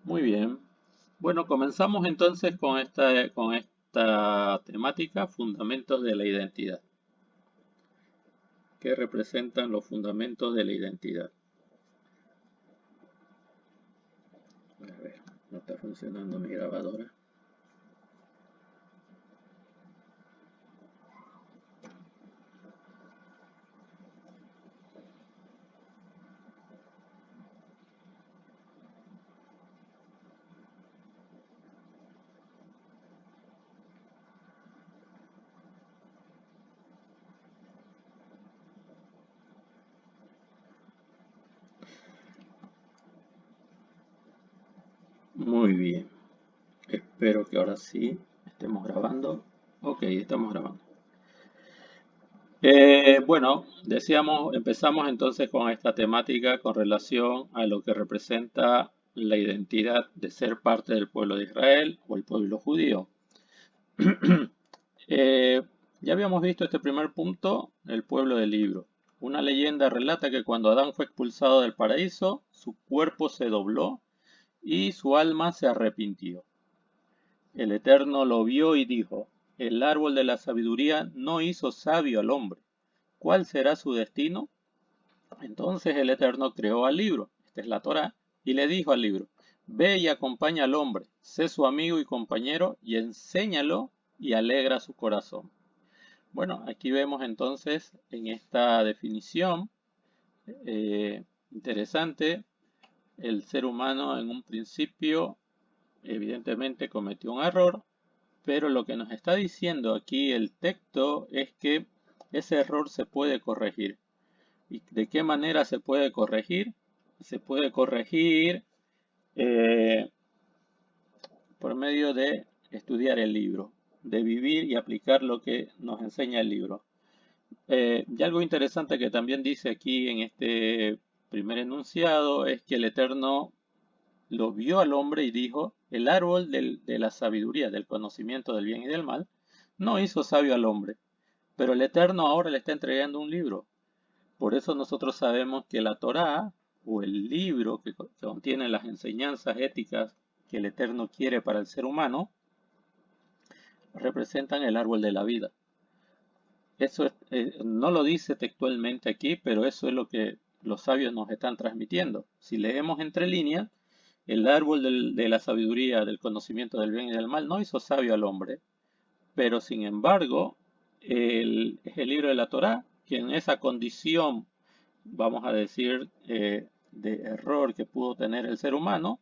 Muy bien. Bueno, comenzamos entonces con esta temática, fundamentos de la identidad. ¿Qué representan los fundamentos de la identidad? A ver, no está funcionando mi grabadora. Muy bien. Espero que ahora sí estemos grabando. Ok, estamos grabando. Bueno, empezamos entonces con esta temática con relación a lo que representa la identidad de ser parte del pueblo de Israel o el pueblo judío. Eh, ya habíamos visto este primer punto, el pueblo del libro. Una leyenda relata que cuando Adán fue expulsado del paraíso, su cuerpo se dobló y su alma se arrepintió. El Eterno lo vio y dijo, el árbol de la sabiduría no hizo sabio al hombre. ¿Cuál será su destino? Entonces el Eterno creó al libro, esta es la Torá, y le dijo al libro, ve y acompaña al hombre, sé su amigo y compañero, y enséñalo y alegra su corazón. Bueno, aquí vemos entonces en esta definición interesante, el ser humano en un principio evidentemente cometió un error, pero lo que nos está diciendo aquí el texto es que ese error se puede corregir. ¿Y de qué manera se puede corregir? Se puede corregir eh, por medio de estudiar el libro, de vivir y aplicar lo que nos enseña el libro. Y algo interesante que también dice aquí en este primer enunciado es que el Eterno lo vio al hombre y dijo, el árbol de la sabiduría, del conocimiento del bien y del mal, no hizo sabio al hombre, pero el Eterno ahora le está entregando un libro. Por eso nosotros sabemos que la Torá, o el libro que contiene las enseñanzas éticas que el Eterno quiere para el ser humano, representan el árbol de la vida. Eso no lo dice textualmente aquí, pero eso es lo que los sabios nos están transmitiendo. Si leemos entre líneas, el árbol de la sabiduría, del conocimiento del bien y del mal, no hizo sabio al hombre, pero sin embargo, es el libro de la Torá, que en esa condición, vamos a decir, de error que pudo tener el ser humano,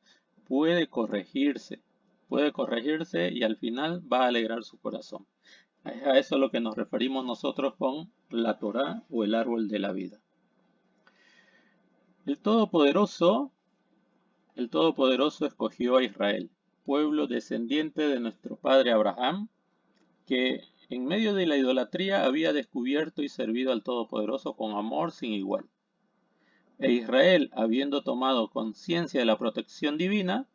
puede corregirse, puede corregirse y al final va a alegrar su corazón. Es a eso a lo que nos referimos nosotros con la Torá o el árbol de la vida. El Todopoderoso, el Todopoderoso escogió a Israel, pueblo descendiente de nuestro padre Abraham, que en medio de la idolatría había descubierto y servido al Todopoderoso con amor sin igual. E Israel, habiendo tomado conciencia de la protección divina,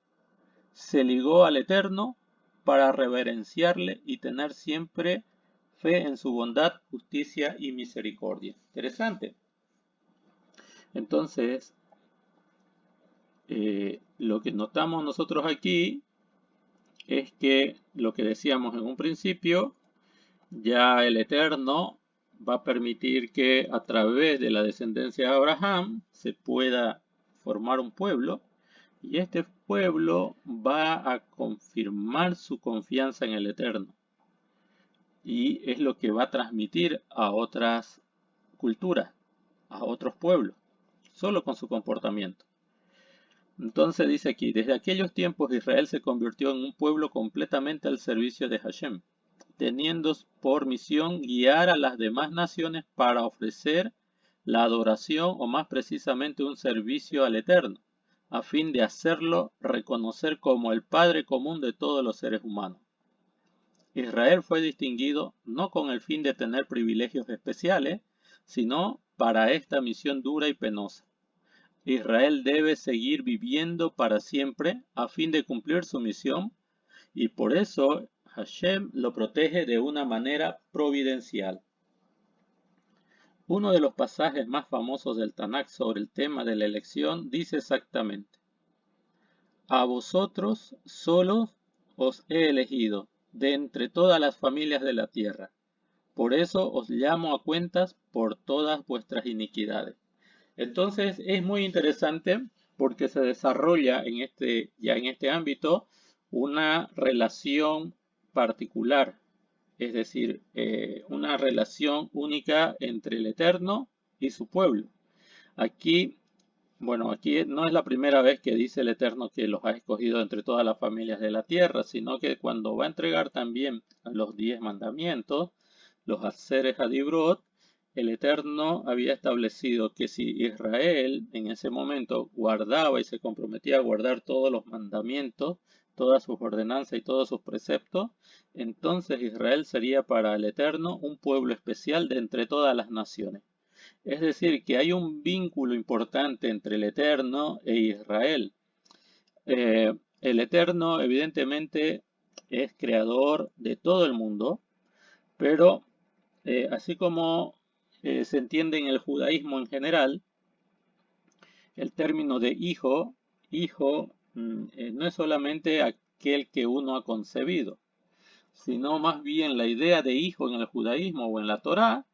se ligó al Eterno para reverenciarle y tener siempre fe en su bondad, justicia y misericordia. Interesante. Entonces, lo que notamos nosotros aquí es que lo que decíamos en un principio, ya el Eterno va a permitir que a través de la descendencia de Abraham se pueda formar un pueblo y este pueblo va a confirmar su confianza en el Eterno y es lo que va a transmitir a otras culturas, a otros pueblos, solo con su comportamiento. Entonces dice aquí, desde aquellos tiempos Israel se convirtió en un pueblo completamente al servicio de Hashem, teniendo por misión guiar a las demás naciones para ofrecer la adoración o más precisamente un servicio al Eterno, a fin de hacerlo reconocer como el Padre común de todos los seres humanos. Israel fue distinguido no con el fin de tener privilegios especiales, sino para esta misión dura y penosa. Israel debe seguir viviendo para siempre a fin de cumplir su misión y por eso Hashem lo protege de una manera providencial. Uno de los pasajes más famosos del Tanakh sobre el tema de la elección dice exactamente, a vosotros solos os he elegido de entre todas las familias de la tierra. Por eso os llamo a cuentas por todas vuestras iniquidades. Entonces es muy interesante porque se desarrolla ya en este ámbito una relación particular, es decir, una relación única entre el Eterno y su pueblo. Aquí, bueno, aquí no es la primera vez que dice el Eterno que los ha escogido entre todas las familias de la tierra, sino que cuando va a entregar también los 10 mandamientos, los Haseres Hadibrot, el Eterno había establecido que si Israel en ese momento guardaba y se comprometía a guardar todos los mandamientos, todas sus ordenanzas y todos sus preceptos, entonces Israel sería para el Eterno un pueblo especial de entre todas las naciones. Es decir, que hay un vínculo importante entre el Eterno e Israel. El Eterno evidentemente es creador de todo el mundo, pero así como se entiende en el judaísmo en general, el término de hijo no es solamente aquel que uno ha concebido, sino más bien la idea de hijo en el judaísmo o en la Torá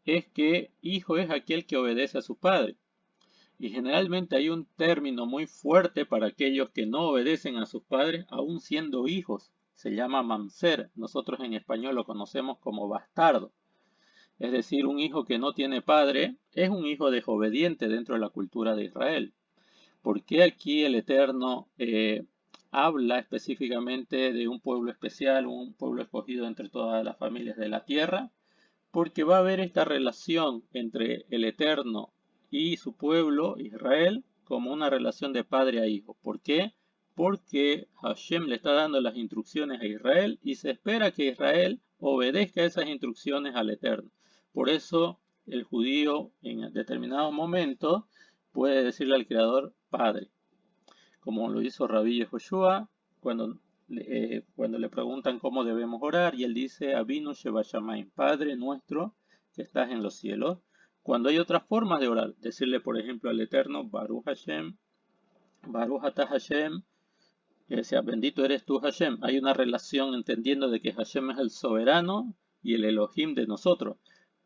es que hijo es aquel que obedece a su padre. Y generalmente hay un término muy fuerte para aquellos que no obedecen a sus padres, aún siendo hijos. Se llama mamzer. Nosotros en español lo conocemos como bastardo. Es decir, un hijo que no tiene padre es un hijo desobediente dentro de la cultura de Israel. ¿Por qué aquí el Eterno habla específicamente de un pueblo especial, un pueblo escogido entre todas las familias de la tierra? Porque va a haber esta relación entre el Eterno y su pueblo, Israel, como una relación de padre a hijo. ¿Por qué? Porque Hashem le está dando las instrucciones a Israel y se espera que Israel obedezca esas instrucciones al Eterno. Por eso el judío en determinados momentos puede decirle al Creador Padre, como lo hizo Rabí Yehoshua cuando le preguntan cómo debemos orar y él dice Avinu Shebashamayim, Padre nuestro que estás en los cielos. Cuando hay otras formas de orar, decirle por ejemplo al Eterno Baruch Hashem, Baruch Atah Hashem, que sea bendito eres tú Hashem. Hay una relación entendiendo de que Hashem es el soberano y el Elohim de nosotros.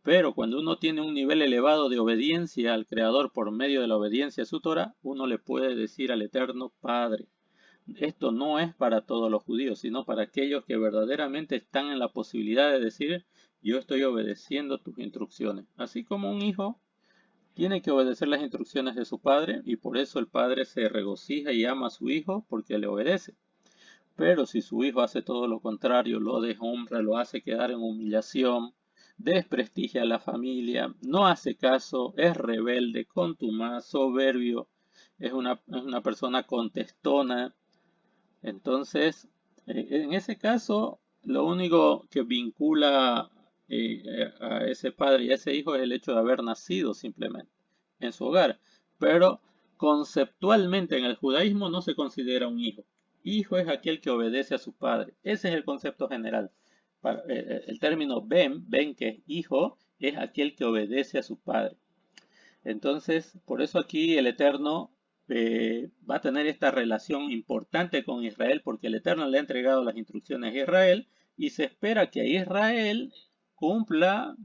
Pero cuando uno tiene un nivel elevado de obediencia al Creador por medio de la obediencia a su Torah, uno le puede decir al Eterno Padre. Esto no es para todos los judíos, sino para aquellos que verdaderamente están en la posibilidad de decir, yo estoy obedeciendo tus instrucciones. Así como un hijo tiene que obedecer las instrucciones de su padre y por eso el padre se regocija y ama a su hijo porque le obedece. Pero si su hijo hace todo lo contrario, lo deshonra, lo hace quedar en humillación, desprestigia a la familia, no hace caso, es rebelde, contumaz, soberbio, es una persona contestona, entonces, en ese caso, lo único que vincula a ese padre y a ese hijo es el hecho de haber nacido simplemente en su hogar. Pero conceptualmente en el judaísmo no se considera un hijo. Hijo es aquel que obedece a su padre. Ese es el concepto general. El término ben que es hijo, es aquel que obedece a su padre. Entonces, por eso aquí el Eterno va a tener esta relación importante con Israel, porque el Eterno le ha entregado las instrucciones a Israel y se espera que Israel cumpla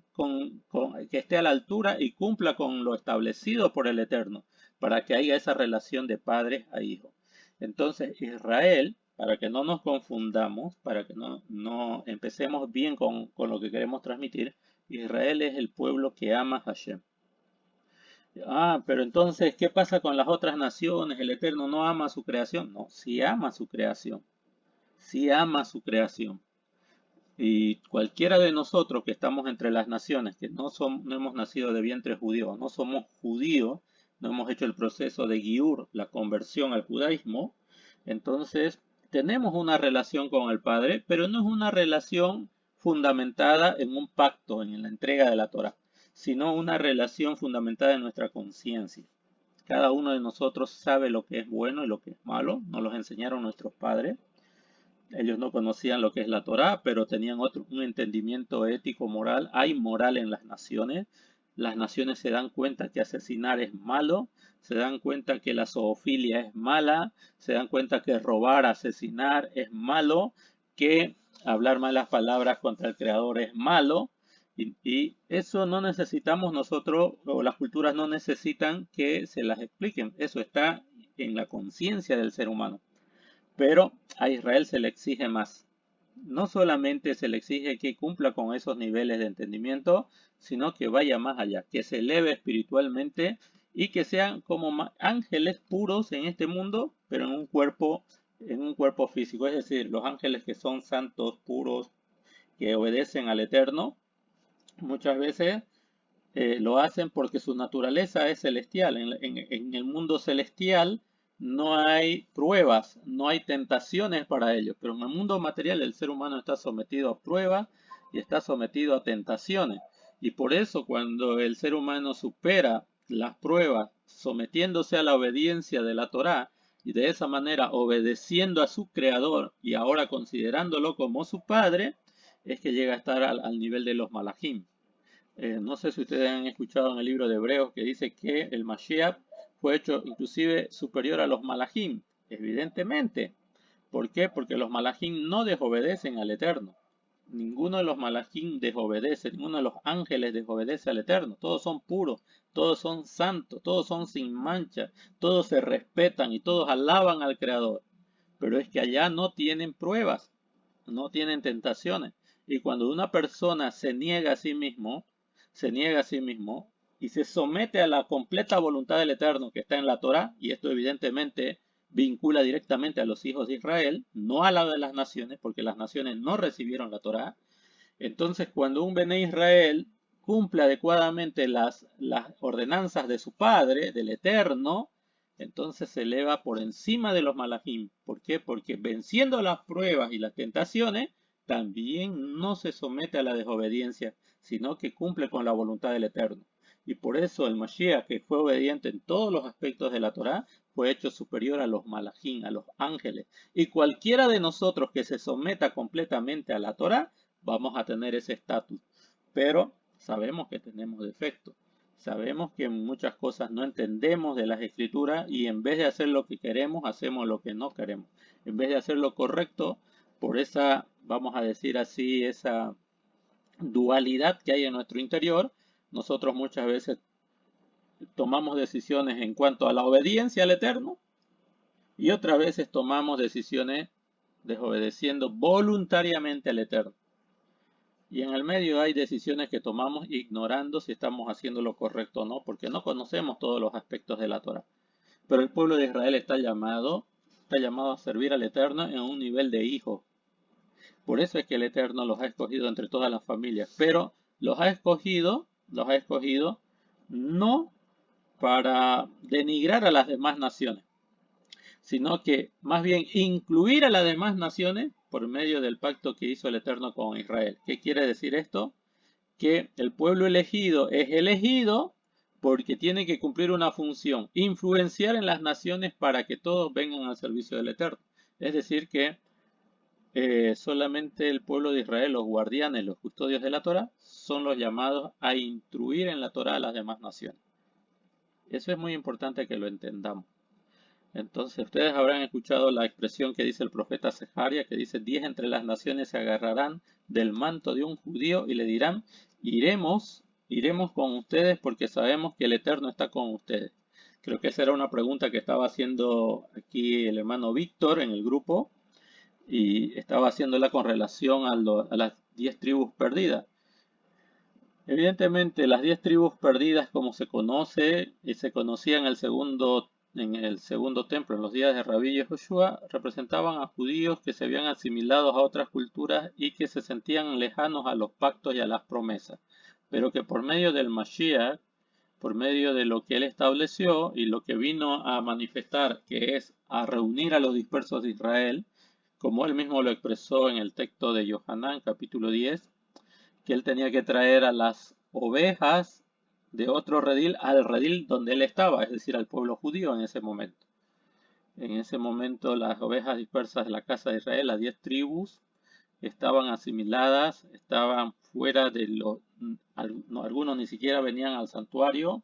que esté a la altura y cumpla con lo establecido por el Eterno, para que haya esa relación de padres a hijos. Entonces, Israel, para que no nos confundamos, para que no empecemos bien con lo que queremos transmitir, Israel es el pueblo que ama a Hashem. Pero entonces, ¿qué pasa con las otras naciones? ¿El Eterno no ama su creación? No, sí ama su creación. Sí ama su creación. Y cualquiera de nosotros que estamos entre las naciones, que no hemos nacido de vientre judío, no somos judíos, no hemos hecho el proceso de Giur, la conversión al judaísmo, entonces tenemos una relación con el Padre, pero no es una relación fundamentada en un pacto, en la entrega de la Torah, sino una relación fundamentada en nuestra conciencia. Cada uno de nosotros sabe lo que es bueno y lo que es malo, nos los enseñaron nuestros padres. Ellos no conocían lo que es la Torá, pero tenían un entendimiento ético, moral. Hay moral en las naciones. Las naciones se dan cuenta que asesinar es malo, se dan cuenta que la zoofilia es mala, se dan cuenta que robar, asesinar es malo, que hablar malas palabras contra el Creador es malo. Y eso no necesitamos nosotros, o las culturas no necesitan que se las expliquen. Eso está en la conciencia del ser humano. Pero a Israel se le exige más. No solamente se le exige que cumpla con esos niveles de entendimiento, sino que vaya más allá, que se eleve espiritualmente y que sean como ángeles puros en este mundo, pero en un cuerpo físico. Es decir, los ángeles que son santos, puros, que obedecen al Eterno, muchas veces lo hacen porque su naturaleza es celestial. En el mundo celestial no hay pruebas, no hay tentaciones para ellos, pero en el mundo material el ser humano está sometido a pruebas y está sometido a tentaciones. Y por eso cuando el ser humano supera las pruebas sometiéndose a la obediencia de la Torá y de esa manera obedeciendo a su creador y ahora considerándolo como su padre, es que llega a estar al nivel de los malajim. No sé si ustedes han escuchado en el libro de Hebreos que dice que el Mashiach fue hecho inclusive superior a los malajim. Evidentemente. ¿Por qué? Porque los malajim no desobedecen al Eterno. Ninguno de los malajim desobedece, ninguno de los ángeles desobedece al Eterno. Todos son puros, todos son santos, todos son sin mancha, todos se respetan y todos alaban al Creador. Pero es que allá no tienen pruebas, no tienen tentaciones. Y cuando una persona se niega a sí mismo, y se somete a la completa voluntad del Eterno que está en la Torá, y esto evidentemente vincula directamente a los hijos de Israel, no a la de las naciones, porque las naciones no recibieron la Torá. Entonces, cuando un Bene Israel cumple adecuadamente las ordenanzas de su Padre, del Eterno, entonces se eleva por encima de los malajim. ¿Por qué? Porque venciendo las pruebas y las tentaciones, también no se somete a la desobediencia, sino que cumple con la voluntad del Eterno. Y por eso el Mashiach, que fue obediente en todos los aspectos de la Torá, fue hecho superior a los malajim, a los ángeles. Y cualquiera de nosotros que se someta completamente a la Torá, vamos a tener ese estatus. Pero sabemos que tenemos defectos. Sabemos que muchas cosas no entendemos de las escrituras y en vez de hacer lo que queremos, hacemos lo que no queremos. En vez de hacer lo correcto, por esa, vamos a decir así, esa dualidad que hay en nuestro interior, nosotros muchas veces tomamos decisiones en cuanto a la obediencia al Eterno y otras veces tomamos decisiones desobedeciendo voluntariamente al Eterno. Y en el medio hay decisiones que tomamos ignorando si estamos haciendo lo correcto o no, porque no conocemos todos los aspectos de la Torah. Pero el pueblo de Israel está llamado a servir al Eterno en un nivel de hijo. Por eso es que el Eterno los ha escogido entre todas las familias. Pero los ha escogido no para denigrar a las demás naciones, sino que más bien incluir a las demás naciones por medio del pacto que hizo el Eterno con Israel. ¿Qué quiere decir esto? Que el pueblo elegido es elegido porque tiene que cumplir una función, influenciar en las naciones para que todos vengan al servicio del Eterno. Es decir que solamente el pueblo de Israel, los guardianes, los custodios de la Torah, son los llamados a instruir en la Torah a las demás naciones. Eso es muy importante que lo entendamos. Entonces, ustedes habrán escuchado la expresión que dice el profeta Zeharia, que dice: 10 entre las naciones se agarrarán del manto de un judío y le dirán: iremos con ustedes porque sabemos que el Eterno está con ustedes. Creo que esa era una pregunta que estaba haciendo aquí el hermano Víctor en el grupo y estaba haciéndola con relación a las 10 tribus perdidas. Evidentemente, las 10 tribus perdidas, como se conoce y se conocía en el segundo templo, en los días de Rabí Yehoshua, representaban a judíos que se habían asimilado a otras culturas y que se sentían lejanos a los pactos y a las promesas, pero que por medio del Mashiach, por medio de lo que él estableció y lo que vino a manifestar, que es a reunir a los dispersos de Israel, como él mismo lo expresó en el texto de Yohanan, capítulo 10, que él tenía que traer a las ovejas de otro redil al redil donde él estaba, es decir, al pueblo judío en ese momento. En ese momento las ovejas dispersas de la casa de Israel, las 10 tribus, estaban asimiladas, estaban fuera de algunos ni siquiera venían al santuario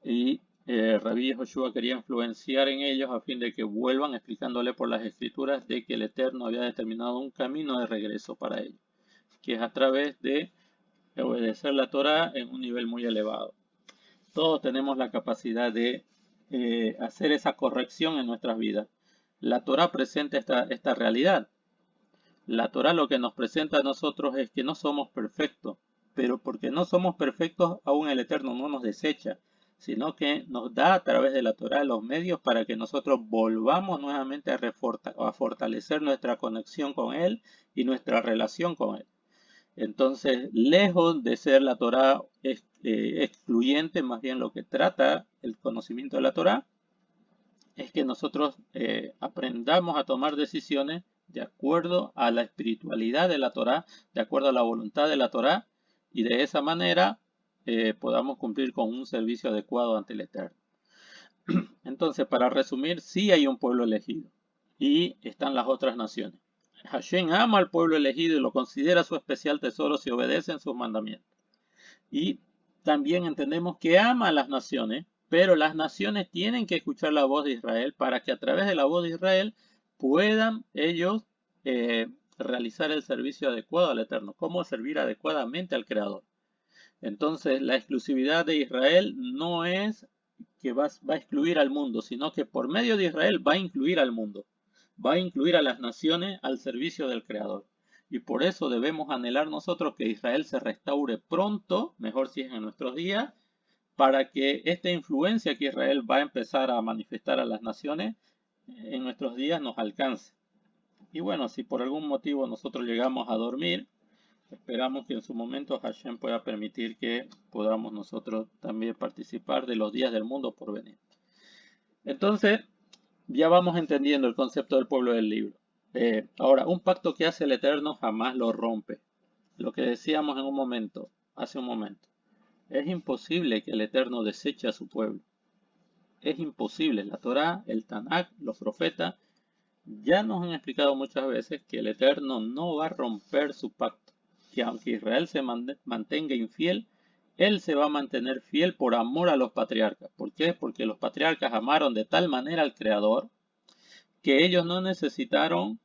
y Rabí Joshua quería influenciar en ellos a fin de que vuelvan explicándole por las escrituras de que el Eterno había determinado un camino de regreso para ellos, que es a través de obedecer la Torah en un nivel muy elevado. Todos tenemos la capacidad de hacer esa corrección en nuestras vidas. La Torah presenta esta realidad. La Torah lo que nos presenta a nosotros es que no somos perfectos, pero porque no somos perfectos, aún el Eterno no nos desecha, sino que nos da a través de la Torah los medios para que nosotros volvamos nuevamente a fortalecer nuestra conexión con Él y nuestra relación con Él. Entonces, lejos de ser la Torah excluyente, más bien lo que trata el conocimiento de la Torah es que nosotros aprendamos a tomar decisiones de acuerdo a la espiritualidad de la Torá, de acuerdo a la voluntad de la Torá, y de esa manera podamos cumplir con un servicio adecuado ante el Eterno. Entonces, para resumir, sí hay un pueblo elegido y están las otras naciones. Hashem ama al pueblo elegido y lo considera su especial tesoro si obedecen sus mandamientos. Y también entendemos que ama a las naciones, pero las naciones tienen que escuchar la voz de Israel para que a través de la voz de Israel puedan ellos realizar el servicio adecuado al Eterno, cómo servir adecuadamente al Creador. Entonces, la exclusividad de Israel no es que va a excluir al mundo, sino que por medio de Israel va a incluir al mundo, va a incluir a las naciones al servicio del Creador. Y por eso debemos anhelar nosotros que Israel se restaure pronto, mejor si es en nuestros días, para que esta influencia que Israel va a empezar a manifestar a las naciones en nuestros días nos alcance. Y bueno, si por algún motivo nosotros llegamos a dormir, esperamos que en su momento Hashem pueda permitir que podamos nosotros también participar de los días del mundo por venir. Entonces, ya vamos entendiendo el concepto del pueblo del libro. Ahora, un pacto que hace el Eterno jamás lo rompe. Lo que decíamos en un momento, hace un momento. Es imposible que el Eterno deseche a su pueblo. Es imposible. La Torá, el Tanakh, los profetas, ya nos han explicado muchas veces que el Eterno no va a romper su pacto. Que aunque Israel se mantenga infiel, él se va a mantener fiel por amor a los patriarcas. ¿Por qué? Porque los patriarcas amaron de tal manera al Creador que ellos no necesitaron,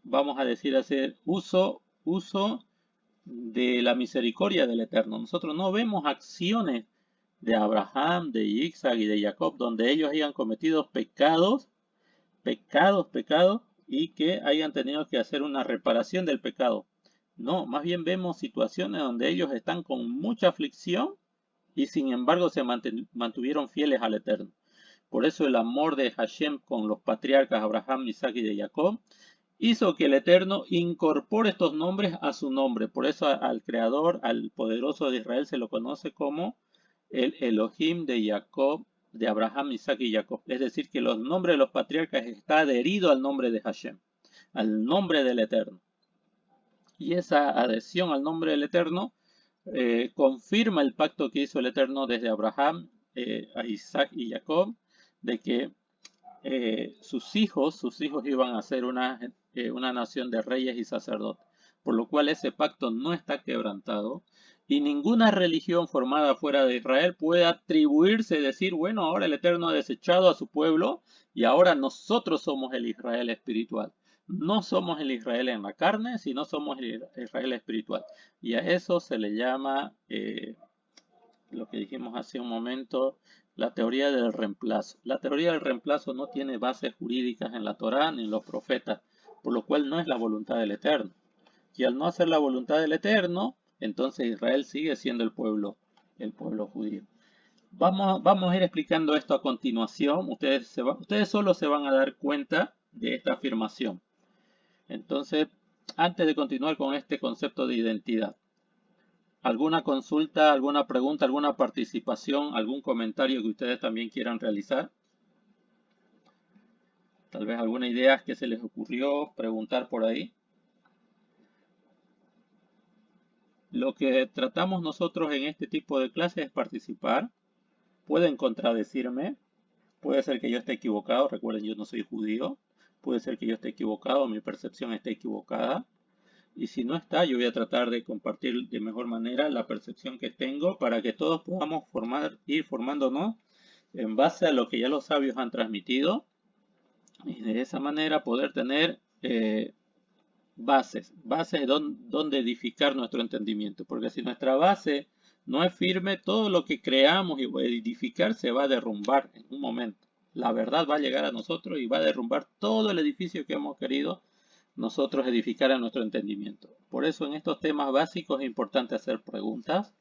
vamos a decir, hacer uso de la misericordia del Eterno. Nosotros no vemos acciones de Abraham, de Isaac y de Jacob donde ellos hayan cometido pecados, y que hayan tenido que hacer una reparación del pecado. No, más bien vemos situaciones donde ellos están con mucha aflicción y sin embargo se mantuvieron fieles al Eterno. Por eso el amor de Hashem con los patriarcas Abraham, Isaac y de Jacob hizo que el Eterno incorpore estos nombres a su nombre. Por eso al Creador, al poderoso de Israel, se lo conoce como el Elohim de Jacob, de Abraham, Isaac y Jacob. Es decir, que los nombres de los patriarcas está adherido al nombre de Hashem, al nombre del Eterno. Y esa adhesión al nombre del Eterno confirma el pacto que hizo el Eterno desde Abraham, a Isaac y Jacob, de que sus hijos iban a ser una nación de reyes y sacerdotes, por lo cual ese pacto no está quebrantado y ninguna religión formada fuera de Israel puede atribuirse y decir, bueno, ahora el Eterno ha desechado a su pueblo y ahora nosotros somos el Israel espiritual. No somos el Israel en la carne, sino somos el Israel espiritual. Y a eso se le llama, lo que dijimos hace un momento, la teoría del reemplazo. La teoría del reemplazo no tiene bases jurídicas en la Torá ni en los profetas, por lo cual no es la voluntad del Eterno. Y al no hacer la voluntad del Eterno, entonces Israel sigue siendo el pueblo judío. Vamos a ir explicando esto a continuación. Ustedes solo se van a dar cuenta de esta afirmación. Entonces, antes de continuar con este concepto de identidad, ¿alguna consulta, alguna pregunta, alguna participación, algún comentario que ustedes también quieran realizar? Tal vez alguna idea que se les ocurrió preguntar por ahí. Lo que tratamos nosotros en este tipo de clases es participar. Pueden contradecirme. Puede ser que yo esté equivocado. Recuerden, yo no soy judío. Puede ser que yo esté equivocado, mi percepción esté equivocada. Y si no está, yo voy a tratar de compartir de mejor manera la percepción que tengo para que todos podamos ir formándonos en base a lo que ya los sabios han transmitido y de esa manera poder tener bases donde edificar nuestro entendimiento. Porque si nuestra base no es firme, todo lo que creamos y edificar se va a derrumbar en un momento. La verdad va a llegar a nosotros y va a derrumbar todo el edificio que hemos querido nosotros edificar en nuestro entendimiento. Por eso en estos temas básicos es importante hacer preguntas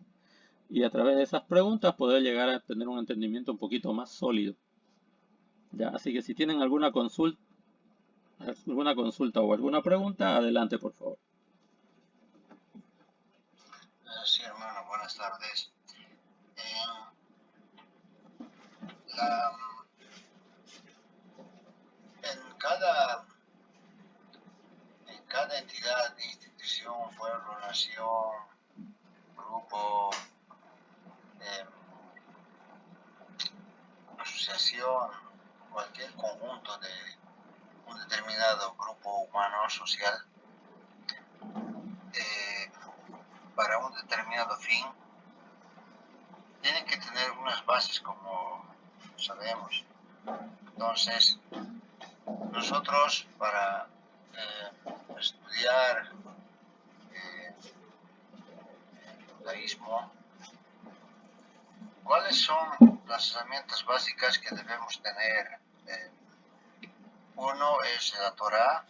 y a través de esas preguntas poder llegar a tener un entendimiento un poquito más sólido. Ya, así que si tienen alguna consulta o alguna pregunta, adelante por favor. Sí, hermano, buenas tardes. La, en cada entidad, institución, pueblo, nación, grupo, asociación, cualquier conjunto de un determinado grupo humano social, para un determinado fin, tienen que tener unas bases, como sabemos. Entonces, nosotros para estudiar el judaísmo, ¿cuáles son las herramientas básicas que debemos tener? Uno es la Torá,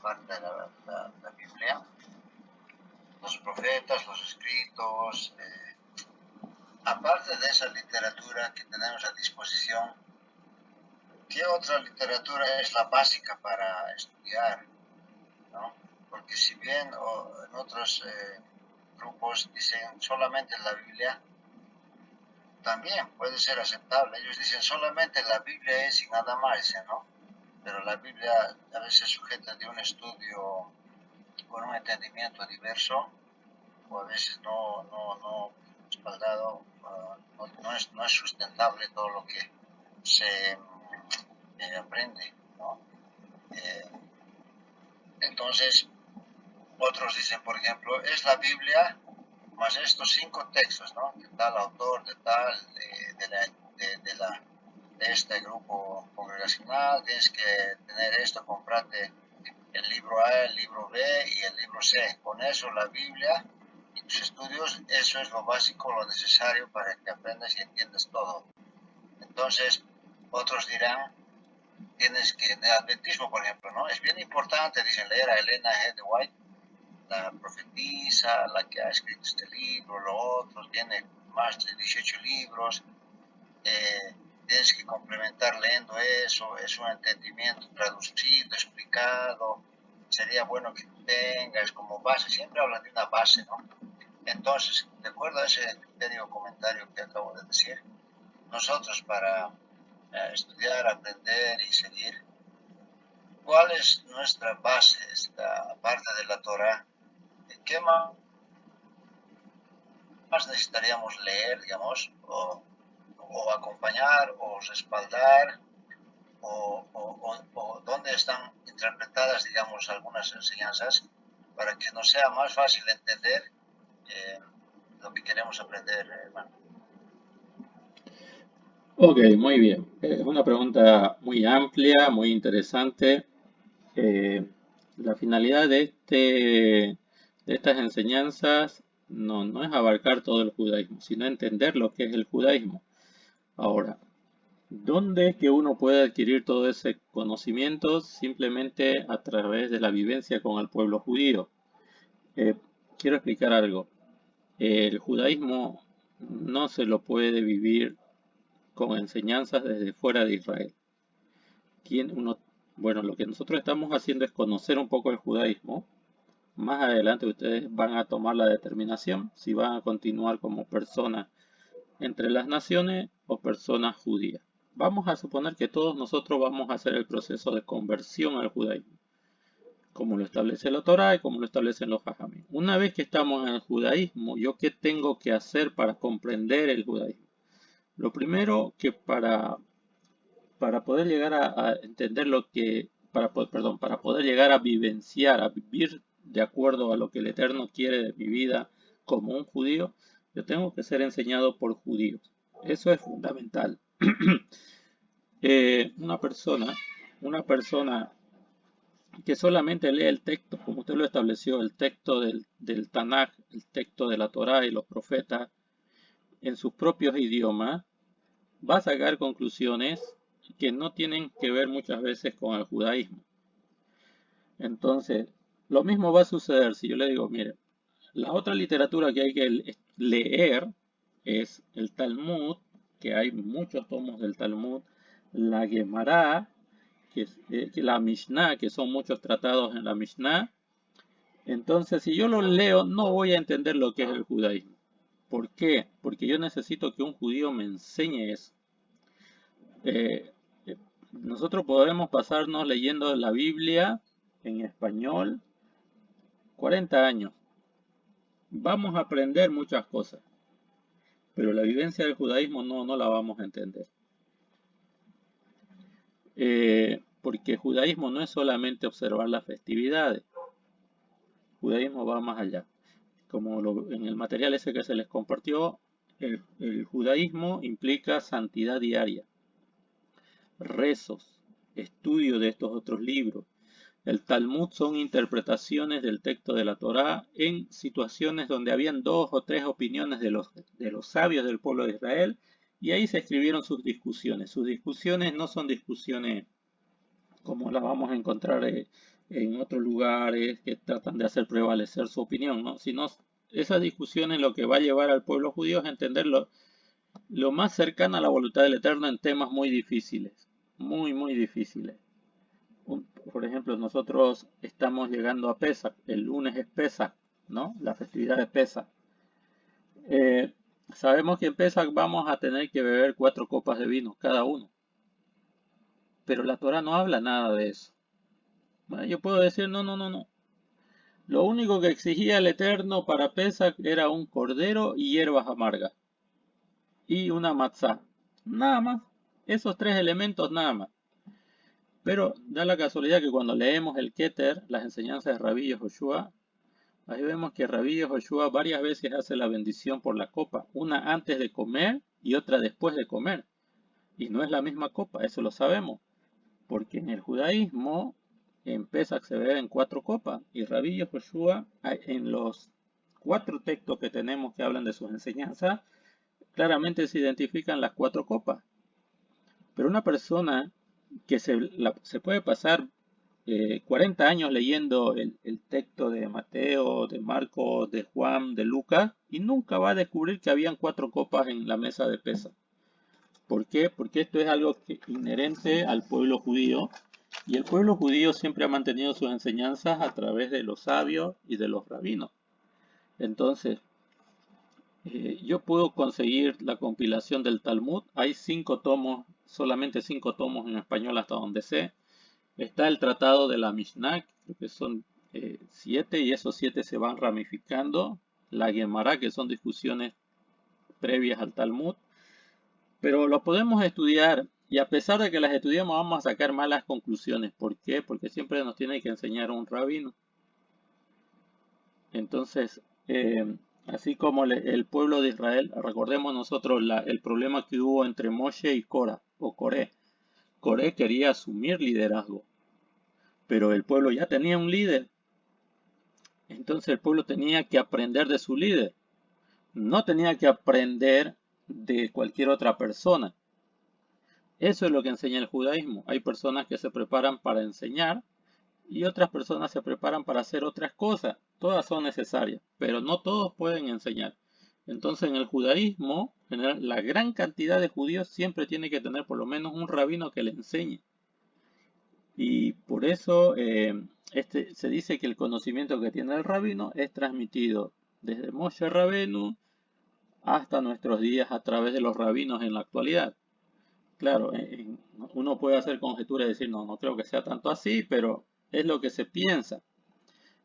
parte de la Biblia, los profetas, los escritos. Aparte de esa literatura que tenemos a disposición, ¿qué otra literatura es la básica para estudiar? ¿No? Porque si bien en otros grupos dicen solamente la Biblia, también puede ser aceptable. Ellos dicen solamente la Biblia es y nada más, ¿no? Pero la Biblia a veces sujeta de un estudio con un entendimiento diverso, o a veces no respaldado, no es sustentable todo lo que se aprende, ¿no? Entonces, otros dicen, por ejemplo, es la Biblia más estos 5 textos, ¿no? De tal autor, de tal, de este grupo congregacional, tienes que tener esto, comprate el libro A, el libro B y el libro C. Con eso la Biblia y tus estudios, eso es lo básico, lo necesario para que aprendas y entiendas todo. Entonces, otros dirán, tienes que, en el adventismo, por ejemplo, ¿no? Es bien importante, dicen, leer a Elena G. de White, la profetisa, la que ha escrito este libro, lo otro, tiene más de 18 libros, tienes que complementar leyendo eso, es un entendimiento traducido, explicado, sería bueno que tengas como base, siempre hablan de una base, ¿no? Entonces, de acuerdo a ese criterio o comentario que acabo de decir, nosotros para estudiar, aprender y seguir, ¿cuál es nuestra base, esta parte de la Torah? ¿Qué más necesitaríamos leer, digamos, o acompañar, o respaldar, o dónde están interpretadas, digamos, algunas enseñanzas para que nos sea más fácil entender lo que queremos aprender, hermano? Ok, muy bien. Es una pregunta muy amplia, muy interesante. Eh, la finalidad de estas enseñanzas no es abarcar todo el judaísmo, sino entender lo que es el judaísmo. Ahora, ¿dónde es que uno puede adquirir todo ese conocimiento? Simplemente a través de la vivencia con el pueblo judío. Eh, Quiero explicar algo. El judaísmo no se lo puede vivir con enseñanzas desde fuera de Israel. Bueno, lo que nosotros estamos haciendo es conocer un poco el judaísmo. Más adelante ustedes van a tomar la determinación si van a continuar como personas entre las naciones o personas judías. Vamos a suponer que todos nosotros vamos a hacer el proceso de conversión al judaísmo, como lo establece la Torá y como lo establecen los Jajamim. Una vez que estamos en el judaísmo, ¿yo qué tengo que hacer para comprender el judaísmo? Lo primero que para poder llegar a entender para poder llegar a vivenciar, a vivir de acuerdo a lo que el Eterno quiere de mi vida como un judío, yo tengo que ser enseñado por judíos. Eso es fundamental. Una persona que solamente lee el texto, como usted lo estableció, el texto del Tanaj, el texto de la Torá y los profetas, en sus propios idiomas, va a sacar conclusiones que no tienen que ver muchas veces con el judaísmo. Entonces, lo mismo va a suceder si yo le digo, mire, la otra literatura que hay que leer es el Talmud, que hay muchos tomos del Talmud, la Gemara, que la Mishnah, que son muchos tratados en la Mishnah. Entonces, si yo lo leo, no voy a entender lo que es el judaísmo. ¿Por qué? Porque yo necesito que un judío me enseñe eso. Eh, Nosotros podemos pasarnos leyendo la Biblia en español 40 años. Vamos a aprender muchas cosas, pero la vivencia del judaísmo no la vamos a entender. Porque judaísmo no es solamente observar las festividades. Judaísmo va más allá. Como en el material ese que se les compartió, el judaísmo implica santidad diaria, rezos, estudio de estos otros libros. El Talmud son interpretaciones del texto de la Torá en situaciones donde habían 2 o 3 opiniones de los sabios del pueblo de Israel, y ahí se escribieron sus discusiones. Sus discusiones no son discusiones como las vamos a encontrar en otros lugares que tratan de hacer prevalecer su opinión, ¿no? Sino esas discusiones lo que va a llevar al pueblo judío es entender lo más cercano a la voluntad del Eterno en temas muy difíciles, muy difíciles. Por ejemplo, nosotros estamos llegando a Pesach, el lunes es Pesach, ¿no? La festividad de Pesach. Sabemos que en Pesach vamos a tener que beber 4 copas de vino cada uno, pero la Torah no habla nada de eso. Bueno, yo puedo decir, no. Lo único que exigía el Eterno para Pesach era un cordero y hierbas amargas y una matzá. Nada más. Esos 3 elementos nada más. Pero da la casualidad que cuando leemos el Keter, las enseñanzas de Rabí Yehoshua, ahí vemos que Rabí Yehoshua varias veces hace la bendición por la copa, una antes de comer y otra después de comer. Y no es la misma copa, eso lo sabemos, porque en el judaísmo en Pesach se beben 4 copas y Rabí Yehoshua en los 4 textos que tenemos que hablan de sus enseñanzas, claramente se identifican las 4 copas. Pero una persona que se puede pasar 40 años leyendo el texto de Mateo, de Marcos, de Juan, de Lucas, y nunca va a descubrir que habían 4 copas en la mesa de Pesach. ¿Por qué? Porque esto es algo inherente al pueblo judío, y el pueblo judío siempre ha mantenido sus enseñanzas a través de los sabios y de los rabinos. Entonces, yo puedo conseguir la compilación del Talmud. Hay 5 tomos, solamente 5 tomos en español hasta donde sé. Está el tratado de la Mishnah, creo que son 7, y esos 7 se van ramificando. La Gemara, que son discusiones previas al Talmud. Pero lo podemos estudiar, y a pesar de que las estudiamos vamos a sacar malas conclusiones. ¿Por qué? Porque siempre nos tiene que enseñar un rabino. Entonces, así como el pueblo de Israel, recordemos nosotros el problema que hubo entre Moshe y Cora, o Coré. Coré quería asumir liderazgo, pero el pueblo ya tenía un líder. Entonces el pueblo tenía que aprender de su líder. No tenía que aprender de cualquier otra persona. Eso es lo que enseña el judaísmo. Hay personas que se preparan para enseñar y otras personas se preparan para hacer otras cosas. Todas son necesarias, pero no todos pueden enseñar. Entonces en el judaísmo, la gran cantidad de judíos siempre tiene que tener por lo menos un rabino que le enseñe. Y por eso se dice que el conocimiento que tiene el rabino es transmitido desde Moshe Rabenu hasta nuestros días a través de los rabinos en la actualidad. Claro, uno puede hacer conjeturas y decir, no creo que sea tanto así, pero es lo que se piensa.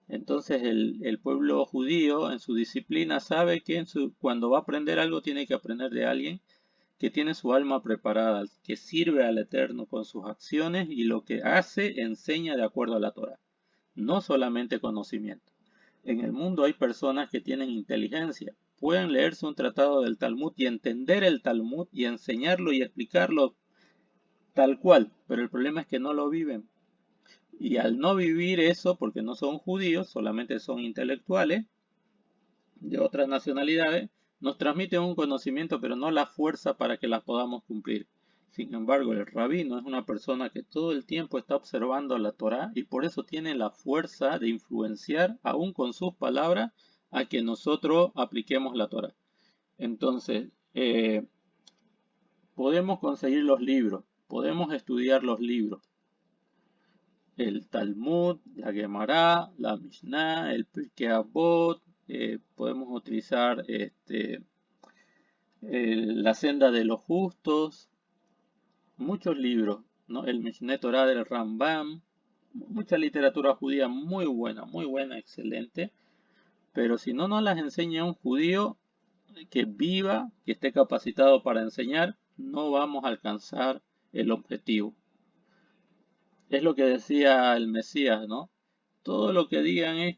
Entonces el pueblo judío en su disciplina sabe que cuando va a aprender algo tiene que aprender de alguien que tiene su alma preparada, que sirve al Eterno con sus acciones y lo que hace enseña de acuerdo a la Torah, no solamente conocimiento. En el mundo hay personas que tienen inteligencia, pueden leerse un tratado del Talmud y entender el Talmud y enseñarlo y explicarlo tal cual, pero el problema es que no lo viven. Y al no vivir eso, porque no son judíos, solamente son intelectuales de otras nacionalidades, nos transmiten un conocimiento, pero no la fuerza para que las podamos cumplir. Sin embargo, el rabino es una persona que todo el tiempo está observando la Torá y por eso tiene la fuerza de influenciar, aún con sus palabras, a que nosotros apliquemos la Torá. Entonces, podemos conseguir los libros, podemos estudiar los libros, el Talmud, la Gemara, la Mishnah, el Pirkei Avot, podemos utilizar la senda de los justos, muchos libros, ¿no? El Mishneh Torah del Rambam, mucha literatura judía muy buena, excelente, pero si no nos las enseña un judío que viva, que esté capacitado para enseñar, no vamos a alcanzar el objetivo. Es lo que decía el Mesías, ¿no? Todo lo que digan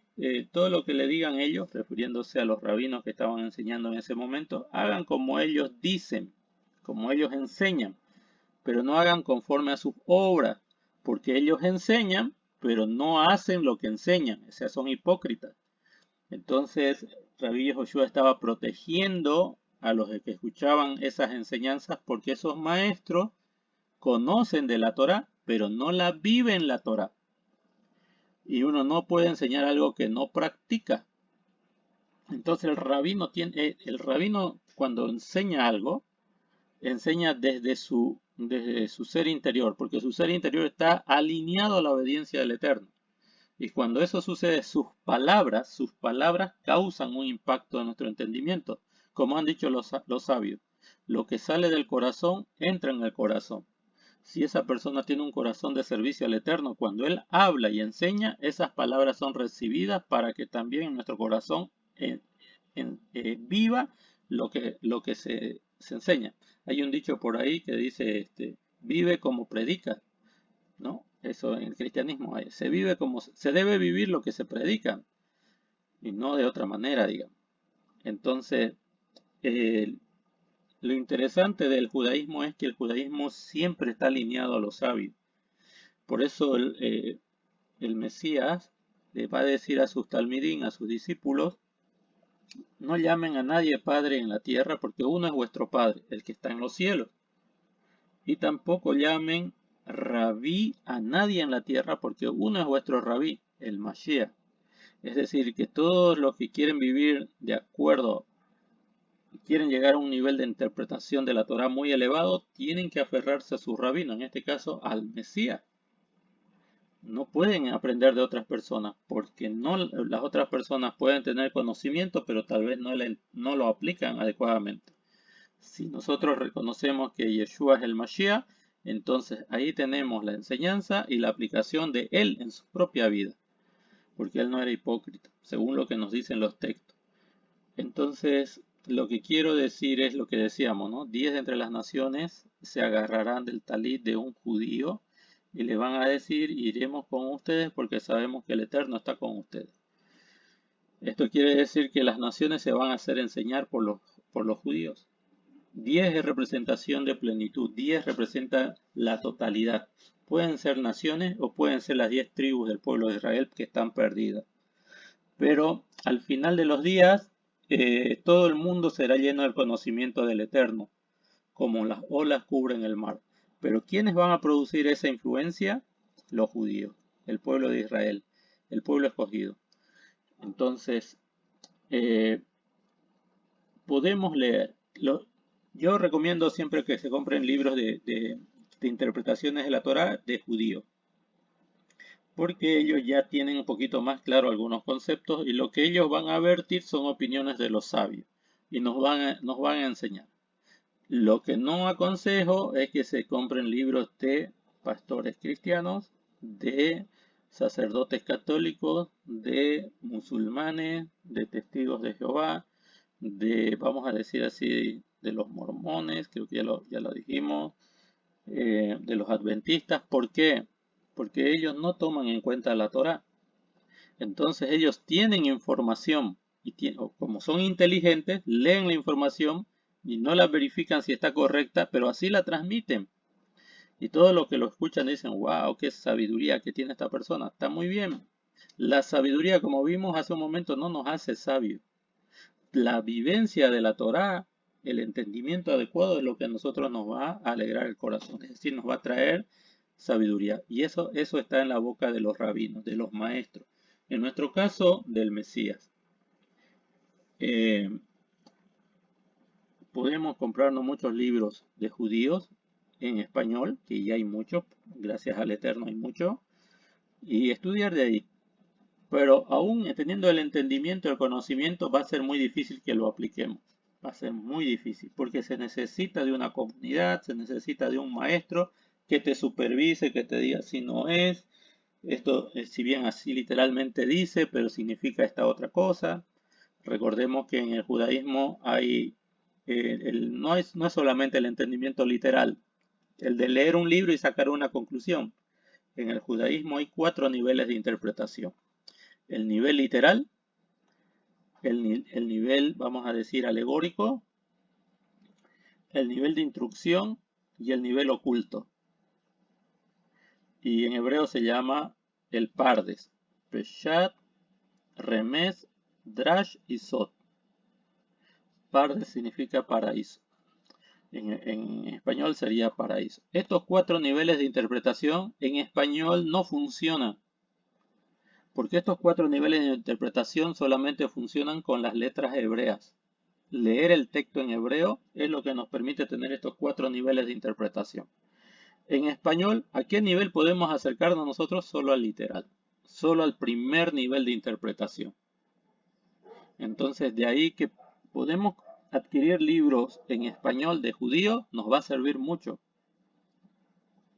todo lo que le digan ellos, refiriéndose a los rabinos que estaban enseñando en ese momento, hagan como ellos dicen, como ellos enseñan, pero no hagan conforme a sus obras, porque ellos enseñan, pero no hacen lo que enseñan, o sea, son hipócritas. Entonces, Rabí Joshua estaba protegiendo a los que escuchaban esas enseñanzas, porque esos maestros conocen de la Torá, pero no la viven la Torá. Y uno no puede enseñar algo que no practica. Entonces el rabino cuando enseña algo, enseña desde su ser interior, porque su ser interior está alineado a la obediencia del Eterno. Y cuando eso sucede, sus palabras causan un impacto en nuestro entendimiento. Como han dicho los sabios, lo que sale del corazón entra en el corazón. Si esa persona tiene un corazón de servicio al Eterno, cuando él habla y enseña, esas palabras son recibidas para que también en nuestro corazón viva lo que se enseña. Hay un dicho por ahí que dice, vive como predica, ¿no? Eso en el cristianismo se debe vivir lo que se predica y no de otra manera, digamos. Entonces, lo interesante del judaísmo es que el judaísmo siempre está alineado a los sabios. Por eso el Mesías le va a decir a sus talmidín, a sus discípulos, no llamen a nadie padre en la tierra, porque uno es vuestro padre, el que está en los cielos. Y tampoco llamen rabí a nadie en la tierra, porque uno es vuestro rabí, el Mashiach. Es decir, que todos los que quieren vivir de acuerdo, quieren llegar a un nivel de interpretación de la Torah muy elevado, tienen que aferrarse a su rabino, en este caso al Mesías. No pueden aprender de otras personas, porque las otras personas pueden tener conocimiento, pero tal vez no lo aplican adecuadamente. Si nosotros reconocemos que Yeshua es el Mashiach, entonces ahí tenemos la enseñanza y la aplicación de él en su propia vida, porque él no era hipócrita, según lo que nos dicen los textos. Entonces, lo que quiero decir es lo que decíamos, ¿no? 10 de entre las naciones se agarrarán del talit de un judío y le van a decir, iremos con ustedes porque sabemos que el Eterno está con ustedes. Esto quiere decir que las naciones se van a hacer enseñar por los judíos. 10 es representación de plenitud, 10 representa la totalidad. Pueden ser naciones o pueden ser las 10 tribus del pueblo de Israel que están perdidas. Pero al final de los días, todo el mundo será lleno del conocimiento del Eterno, como las olas cubren el mar. Pero ¿quiénes van a producir esa influencia? Los judíos, el pueblo de Israel, el pueblo escogido. Entonces, podemos leer. Yo recomiendo siempre que se compren libros de interpretaciones de la Torá de judíos, porque ellos ya tienen un poquito más claro algunos conceptos y lo que ellos van a vertir son opiniones de los sabios y nos van a enseñar. Lo que no aconsejo es que se compren libros de pastores cristianos, de sacerdotes católicos, de musulmanes, de testigos de Jehová, vamos a decir así, de los mormones, creo que ya lo dijimos, de los adventistas. ¿Por qué? Porque ellos no toman en cuenta la Torá. Entonces ellos tienen información o como son inteligentes, leen la información y no la verifican si está correcta, pero así la transmiten. Y todos los que lo escuchan dicen, wow, qué sabiduría que tiene esta persona. Está muy bien. La sabiduría, como vimos hace un momento, no nos hace sabios. La vivencia de la Torá, el entendimiento adecuado es lo que a nosotros nos va a alegrar el corazón. Es decir, nos va a traer sabiduría. Y eso está en la boca de los rabinos, de los maestros. En nuestro caso, del Mesías. Podemos comprarnos muchos libros de judíos en español, que ya hay muchos, gracias al Eterno hay muchos, y estudiar de ahí. Pero aún teniendo el entendimiento, el conocimiento, va a ser muy difícil que lo apliquemos. Va a ser muy difícil, porque se necesita de una comunidad, se necesita de un maestro que te supervise, que te diga si no es, esto si bien así literalmente dice, pero significa esta otra cosa. Recordemos que en el judaísmo hay, no es solamente el entendimiento literal, el de leer un libro y sacar una conclusión. En el judaísmo hay 4 niveles de interpretación. El nivel literal, el nivel, vamos a decir, alegórico, el nivel de instrucción y el nivel oculto. Y en hebreo se llama el pardes, peshat, remes, drash y sot. Pardes significa paraíso. En español sería paraíso. Estos 4 niveles de interpretación en español no funcionan. Porque estos 4 niveles de interpretación solamente funcionan con las letras hebreas. Leer el texto en hebreo es lo que nos permite tener estos 4 niveles de interpretación. En español, ¿a qué nivel podemos acercarnos nosotros? Solo al literal. Solo al primer nivel de interpretación. Entonces, de ahí que podemos adquirir libros en español de judío, nos va a servir mucho.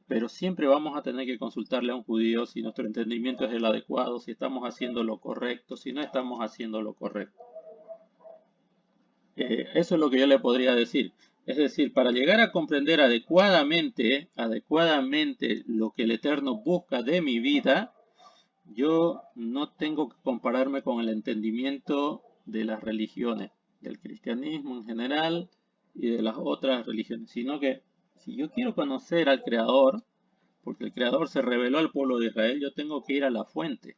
Pero siempre vamos a tener que consultarle a un judío si nuestro entendimiento es el adecuado, si estamos haciendo lo correcto, si no estamos haciendo lo correcto. Eso es lo que yo le podría decir. Es decir, para llegar a comprender adecuadamente lo que el Eterno busca de mi vida, yo no tengo que compararme con el entendimiento de las religiones, del cristianismo en general y de las otras religiones, sino que si yo quiero conocer al Creador, porque el Creador se reveló al pueblo de Israel, yo tengo que ir a la fuente.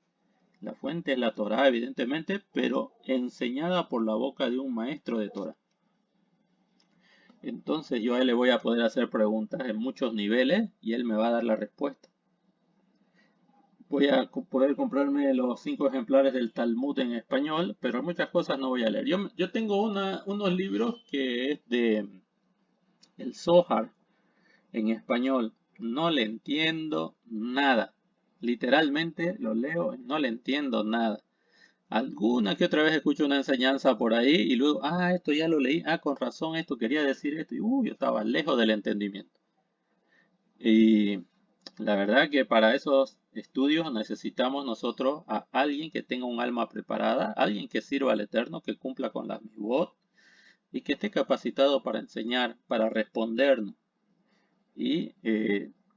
La fuente es la Torá, evidentemente, pero enseñada por la boca de un maestro de Torá. Entonces yo a él le voy a poder hacer preguntas en muchos niveles y él me va a dar la respuesta. Voy a poder comprarme los 5 ejemplares del Talmud en español, pero muchas cosas no voy a leer. Yo tengo unos libros que es de el Zohar en español. No le entiendo nada. Literalmente lo leo y no le entiendo nada. Alguna que otra vez escucho una enseñanza por ahí y luego, esto ya lo leí, con razón, esto quería decir esto, y yo estaba lejos del entendimiento. Y la verdad que para esos estudios necesitamos nosotros a alguien que tenga un alma preparada, alguien que sirva al Eterno, que cumpla con las mitzvot y que esté capacitado para enseñar, para respondernos. Y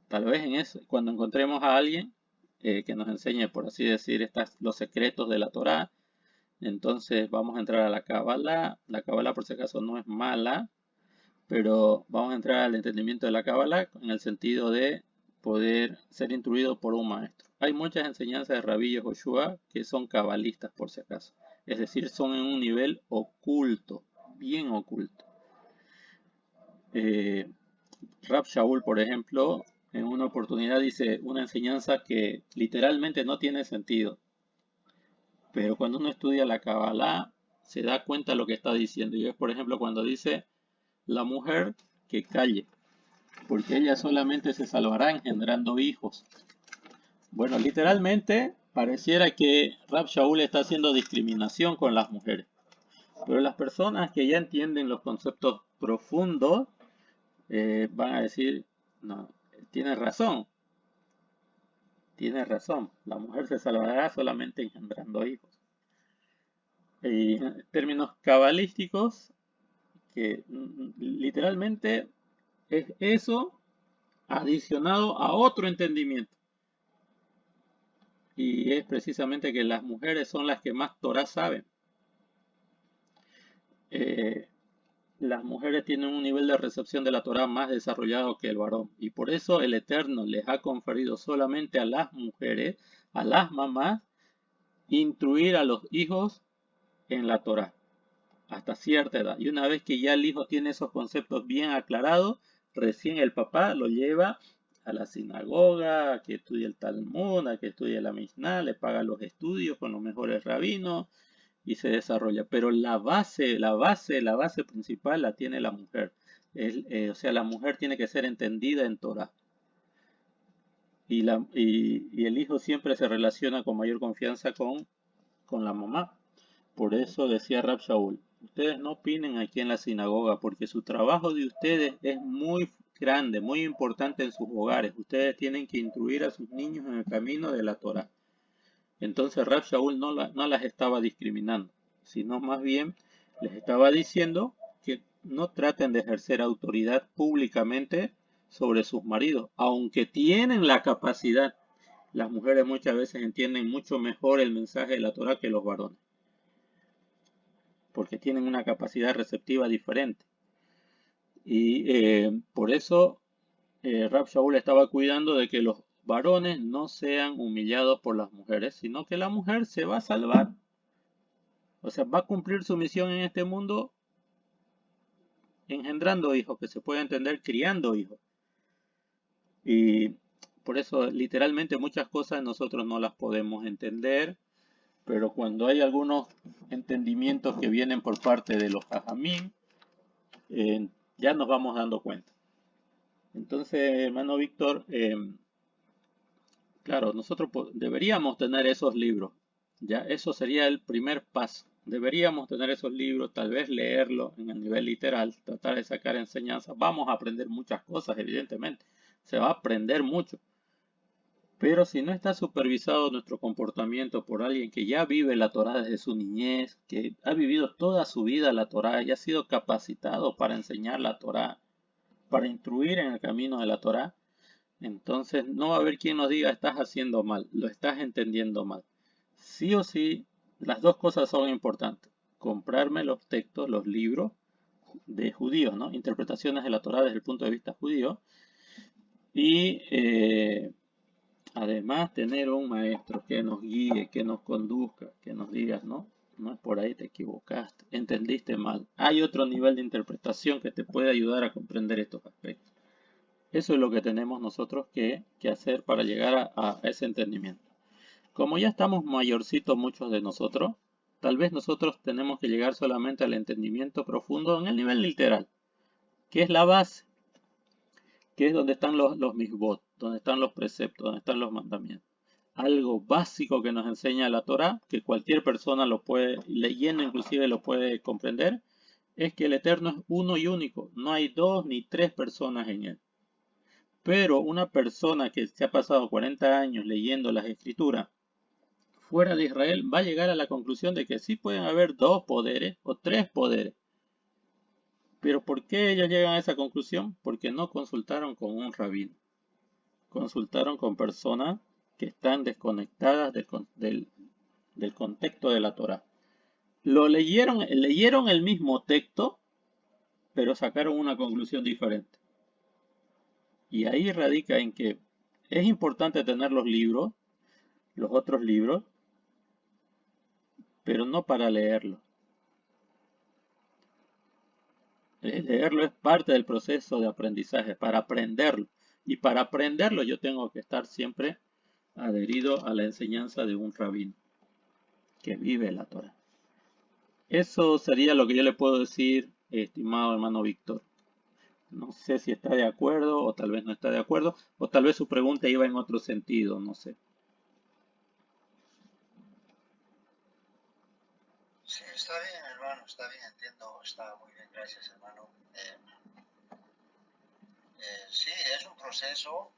tal vez en eso, cuando encontremos a alguien que nos enseñe, por así decir, los secretos de la Torá, entonces vamos a entrar a la Kabbalah. La Kabbalah, por si acaso, no es mala, pero vamos a entrar al entendimiento de la Kabbalah en el sentido de poder ser instruido por un maestro. Hay muchas enseñanzas de Rabbi Yehoshua que son cabalistas, por si acaso. Es decir, son en un nivel oculto, bien oculto. Rab Shaul, por ejemplo, en una oportunidad dice una enseñanza que literalmente no tiene sentido. Pero cuando uno estudia la Kabbalah, se da cuenta de lo que está diciendo. Y es, por ejemplo, cuando dice la mujer que calle, porque ella solamente se salvará engendrando hijos. Bueno, literalmente pareciera que Rab Shaul está haciendo discriminación con las mujeres. Pero las personas que ya entienden los conceptos profundos van a decir, no, tienes razón. Tienes razón, la mujer se salvará solamente engendrando hijos. Y en términos cabalísticos, que literalmente es eso adicionado a otro entendimiento. Y es precisamente que las mujeres son las que más Torah saben. eh, las mujeres tienen un nivel de recepción de la Torá más desarrollado que el varón. Y por eso el Eterno les ha conferido solamente a las mujeres, a las mamás, instruir a los hijos en la Torá hasta cierta edad. Y una vez que ya el hijo tiene esos conceptos bien aclarados, recién el papá lo lleva a la sinagoga, a que estudie el Talmud, a que estudie la Mishnah, le paga los estudios con los mejores rabinos y se desarrolla. Pero la base principal la tiene la mujer. O sea, la mujer tiene que ser entendida en Torah. Y el hijo siempre se relaciona con mayor confianza con la mamá. Por eso decía Rab Shaul, ustedes no opinen aquí en la sinagoga, porque su trabajo de ustedes es muy grande, muy importante en sus hogares. Ustedes tienen que instruir a sus niños en el camino de la Torah. Entonces Rab Shaul no las estaba discriminando, sino más bien les estaba diciendo que no traten de ejercer autoridad públicamente sobre sus maridos, aunque tienen la capacidad. Las mujeres muchas veces entienden mucho mejor el mensaje de la Torah que los varones, porque tienen una capacidad receptiva diferente. Y por eso Rab Shaul estaba cuidando de que los varones no sean humillados por las mujeres, sino que la mujer se va a salvar. O sea, va a cumplir su misión en este mundo engendrando hijos, que se puede entender criando hijos. Y por eso literalmente muchas cosas nosotros no las podemos entender, pero cuando hay algunos entendimientos que vienen por parte de los hajamim, ya nos vamos dando cuenta. Entonces, hermano Víctor, claro, nosotros deberíamos tener esos libros. Ya, eso sería el primer paso. Deberíamos tener esos libros, tal vez leerlos en el nivel literal, tratar de sacar enseñanzas. Vamos a aprender muchas cosas, evidentemente. Se va a aprender mucho. Pero si no está supervisado nuestro comportamiento por alguien que ya vive la Torá desde su niñez, que ha vivido toda su vida la Torá y ha sido capacitado para enseñar la Torá, para instruir en el camino de la Torá, entonces no va a haber quien nos diga estás haciendo mal, lo estás entendiendo mal. Sí o sí, las dos cosas son importantes. Comprarme los textos, los libros de judíos, ¿no? Interpretaciones de la Torá desde el punto de vista judío. Y además tener un maestro que nos guíe, que nos conduzca, que nos diga, no, no es por ahí, te equivocaste, entendiste mal. Hay otro nivel de interpretación que te puede ayudar a comprender estos aspectos. Eso es lo que tenemos nosotros que hacer para llegar a ese entendimiento. Como ya estamos mayorcitos muchos de nosotros, tal vez nosotros tenemos que llegar solamente al entendimiento profundo en el nivel literal, que es la base, que es donde están los misbot, donde están los preceptos, donde están los mandamientos. Algo básico que nos enseña la Torah, que cualquier persona lo puede, leyendo inclusive lo puede comprender, es que el Eterno es uno y único, no hay dos ni tres personas en él. Pero una persona que se ha pasado 40 años leyendo las escrituras fuera de Israel va a llegar a la conclusión de que sí pueden haber dos poderes o tres poderes. Pero ¿por qué ellos llegan a esa conclusión? Porque no consultaron con un rabino. Consultaron con personas que están desconectadas del contexto de la Torah. Leyeron el mismo texto, pero sacaron una conclusión diferente. Y ahí radica en que es importante tener los libros, los otros libros, pero no para leerlo. Leerlo es parte del proceso de aprendizaje, para aprenderlo. Y para aprenderlo yo tengo que estar siempre adherido a la enseñanza de un rabino que vive la Torah. Eso sería lo que yo le puedo decir, estimado hermano Víctor. No sé si está de acuerdo o tal vez no está de acuerdo, o tal vez su pregunta iba en otro sentido, no sé. Sí, está bien, hermano, está bien, entiendo, está muy bien, gracias, hermano. Sí, es un proceso,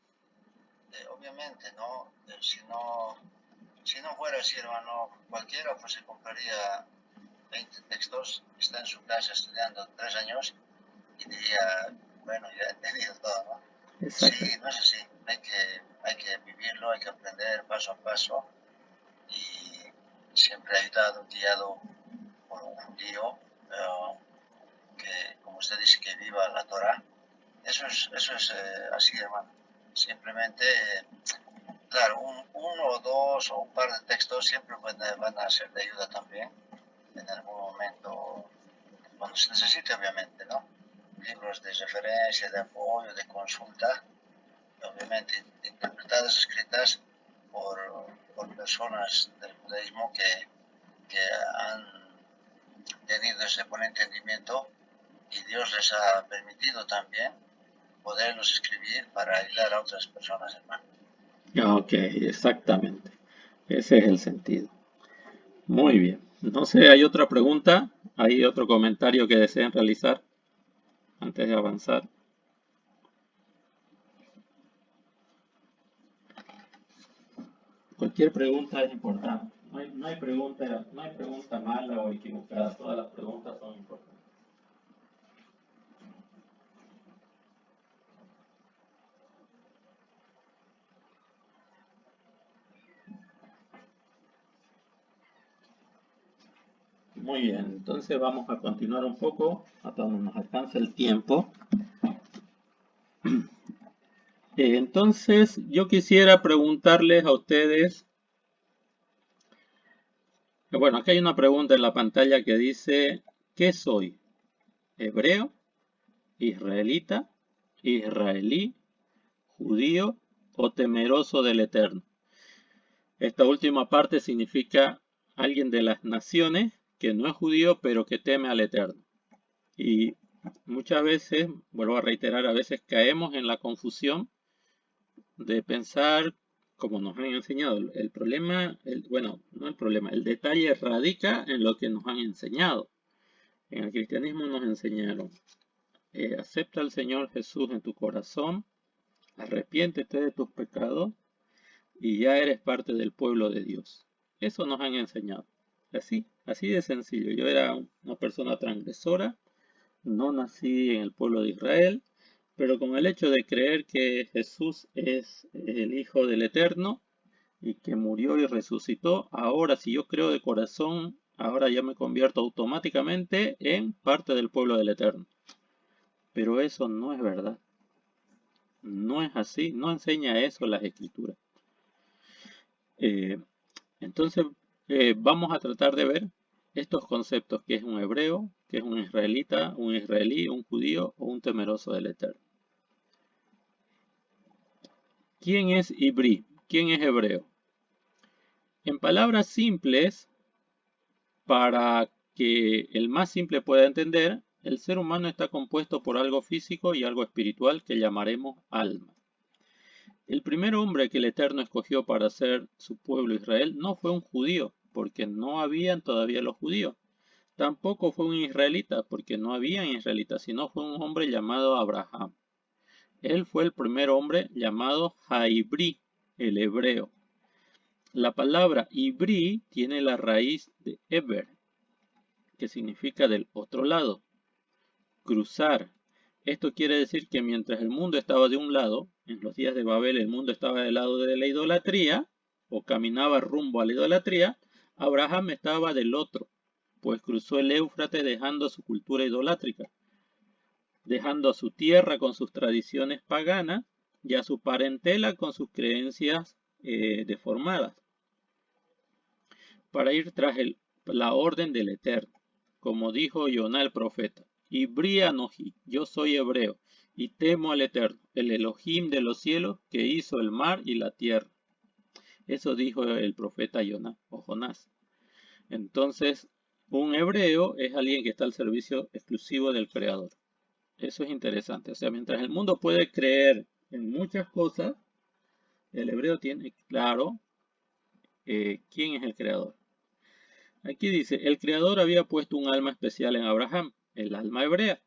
obviamente, ¿no? Si no fuera así, hermano, cualquiera pues se compraría 20 textos, está en su casa estudiando 3 años y diría, bueno, ya he entendido todo, ¿no? Exacto. Sí, no es así, hay que vivirlo, hay que aprender paso a paso y siempre ayudado, guiado por un judío que, como usted dice, que viva la Torah. Eso es así, hermano. Simplemente, claro, uno o dos o un par de textos siempre van a ser de ayuda también en algún momento, cuando se necesite, obviamente, ¿no? Libros de referencia, de apoyo, de consulta, obviamente interpretadas, escritas por personas del judaísmo que han tenido ese buen entendimiento y Dios les ha permitido también poderlos escribir para ayudar a otras personas, hermano. Ok, exactamente. Ese es el sentido. Muy bien. No sé, ¿hay otra pregunta? ¿Hay otro comentario que deseen realizar antes de avanzar? Cualquier pregunta es importante. No hay pregunta mala o equivocada. Todas las preguntas son importantes. Muy bien, entonces vamos a continuar un poco hasta donde nos alcance el tiempo. Entonces, yo quisiera preguntarles a ustedes, bueno, aquí hay una pregunta en la pantalla que dice, ¿qué soy? ¿Hebreo? ¿Israelita? ¿Israelí? ¿Judío? ¿O temeroso del Eterno? Esta última parte significa alguien de las naciones que no es judío, pero que teme al Eterno. Y muchas veces, vuelvo a reiterar, a veces caemos en la confusión de pensar como nos han enseñado. El problema, bueno, no el problema, el detalle radica en lo que nos han enseñado. En el cristianismo nos enseñaron, acepta al Señor Jesús en tu corazón, arrepiéntete de tus pecados y ya eres parte del pueblo de Dios. Eso nos han enseñado. Así de sencillo. Yo era una persona transgresora, no nací en el pueblo de Israel, pero con el hecho de creer que Jesús es el Hijo del Eterno y que murió y resucitó, ahora si yo creo de corazón, ahora ya me convierto automáticamente en parte del pueblo del Eterno. Pero eso no es verdad. No es así, no enseña eso las Escrituras. Eh, entonces, vamos a tratar de ver estos conceptos, que es un hebreo, que es un israelita, un israelí, un judío o un temeroso del Eterno. ¿Quién es Ibrí? ¿Quién es hebreo? En palabras simples, para que el más simple pueda entender, el ser humano está compuesto por algo físico y algo espiritual que llamaremos alma. El primer hombre que el Eterno escogió para ser su pueblo Israel no fue un judío, porque no habían todavía los judíos. Tampoco fue un israelita, porque no habían israelitas, sino fue un hombre llamado Abraham. Él fue el primer hombre llamado Jaibrí, el hebreo. La palabra Ibrí tiene la raíz de Eber, que significa del otro lado, cruzar. Esto quiere decir que mientras el mundo estaba de un lado, en los días de Babel el mundo estaba del lado de la idolatría, o caminaba rumbo a la idolatría, Abraham estaba del otro, pues cruzó el Éufrates dejando su cultura idolátrica, dejando a su tierra con sus tradiciones paganas y a su parentela con sus creencias deformadas, para ir tras la orden del Eterno, como dijo Yoná el profeta. Ibrí Anoji, yo soy hebreo, y temo al Eterno, el Elohim de los cielos, que hizo el mar y la tierra. Eso dijo el profeta Yoná o Jonás. Entonces, un hebreo es alguien que está al servicio exclusivo del Creador. Eso es interesante. O sea, mientras el mundo puede creer en muchas cosas, el hebreo tiene claro quién es el Creador. Aquí dice, el Creador había puesto un alma especial en Abraham, el alma hebrea.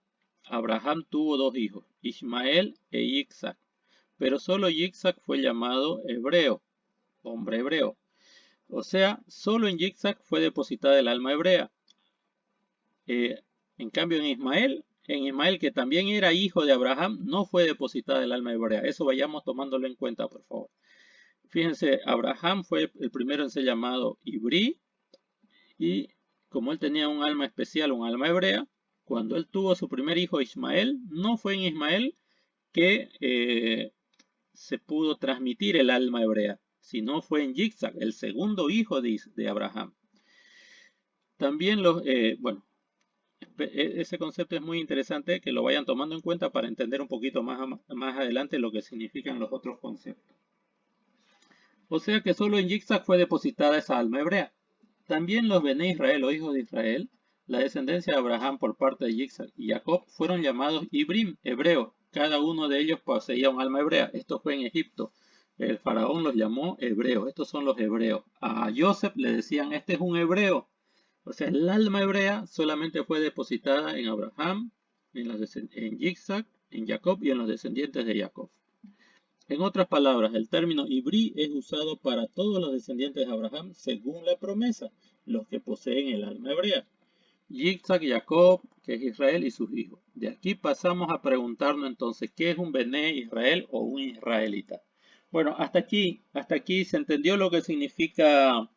Abraham tuvo dos hijos, Ismael e Isaac, pero solo Isaac fue llamado hebreo, hombre hebreo. O sea, solo en Isaac fue depositada el alma hebrea. En cambio en Ismael, que también era hijo de Abraham, no fue depositada el alma hebrea. Eso vayamos tomándolo en cuenta, por favor. Fíjense, Abraham fue el primero en ser llamado Ibrí y como él tenía un alma especial, un alma hebrea, cuando él tuvo su primer hijo Ismael, no fue en Ismael que se pudo transmitir el alma hebrea, sino fue en Yitzhak, el segundo hijo de Abraham. También bueno, ese concepto es muy interesante que lo vayan tomando en cuenta para entender un poquito más adelante lo que significan los otros conceptos. O sea que solo en Yitzhak fue depositada esa alma hebrea. También los Bené Israel o hijos de Israel, la descendencia de Abraham por parte de Yitzhak y Jacob, fueron llamados Ibrim, hebreos. Cada uno de ellos poseía un alma hebrea. Esto fue en Egipto. El faraón los llamó hebreos. Estos son los hebreos. A Joseph le decían, este es un hebreo. O sea, el alma hebrea solamente fue depositada en Abraham, en Yitzhak, en Jacob y en los descendientes de Jacob. En otras palabras, el término Ibrí es usado para todos los descendientes de Abraham según la promesa, los que poseen el alma hebrea. Yitzhak, Jacob, que es Israel y sus hijos. De aquí pasamos a preguntarnos entonces, ¿qué es un Bené Israel o un israelita? Bueno, hasta aquí se entendió lo que significa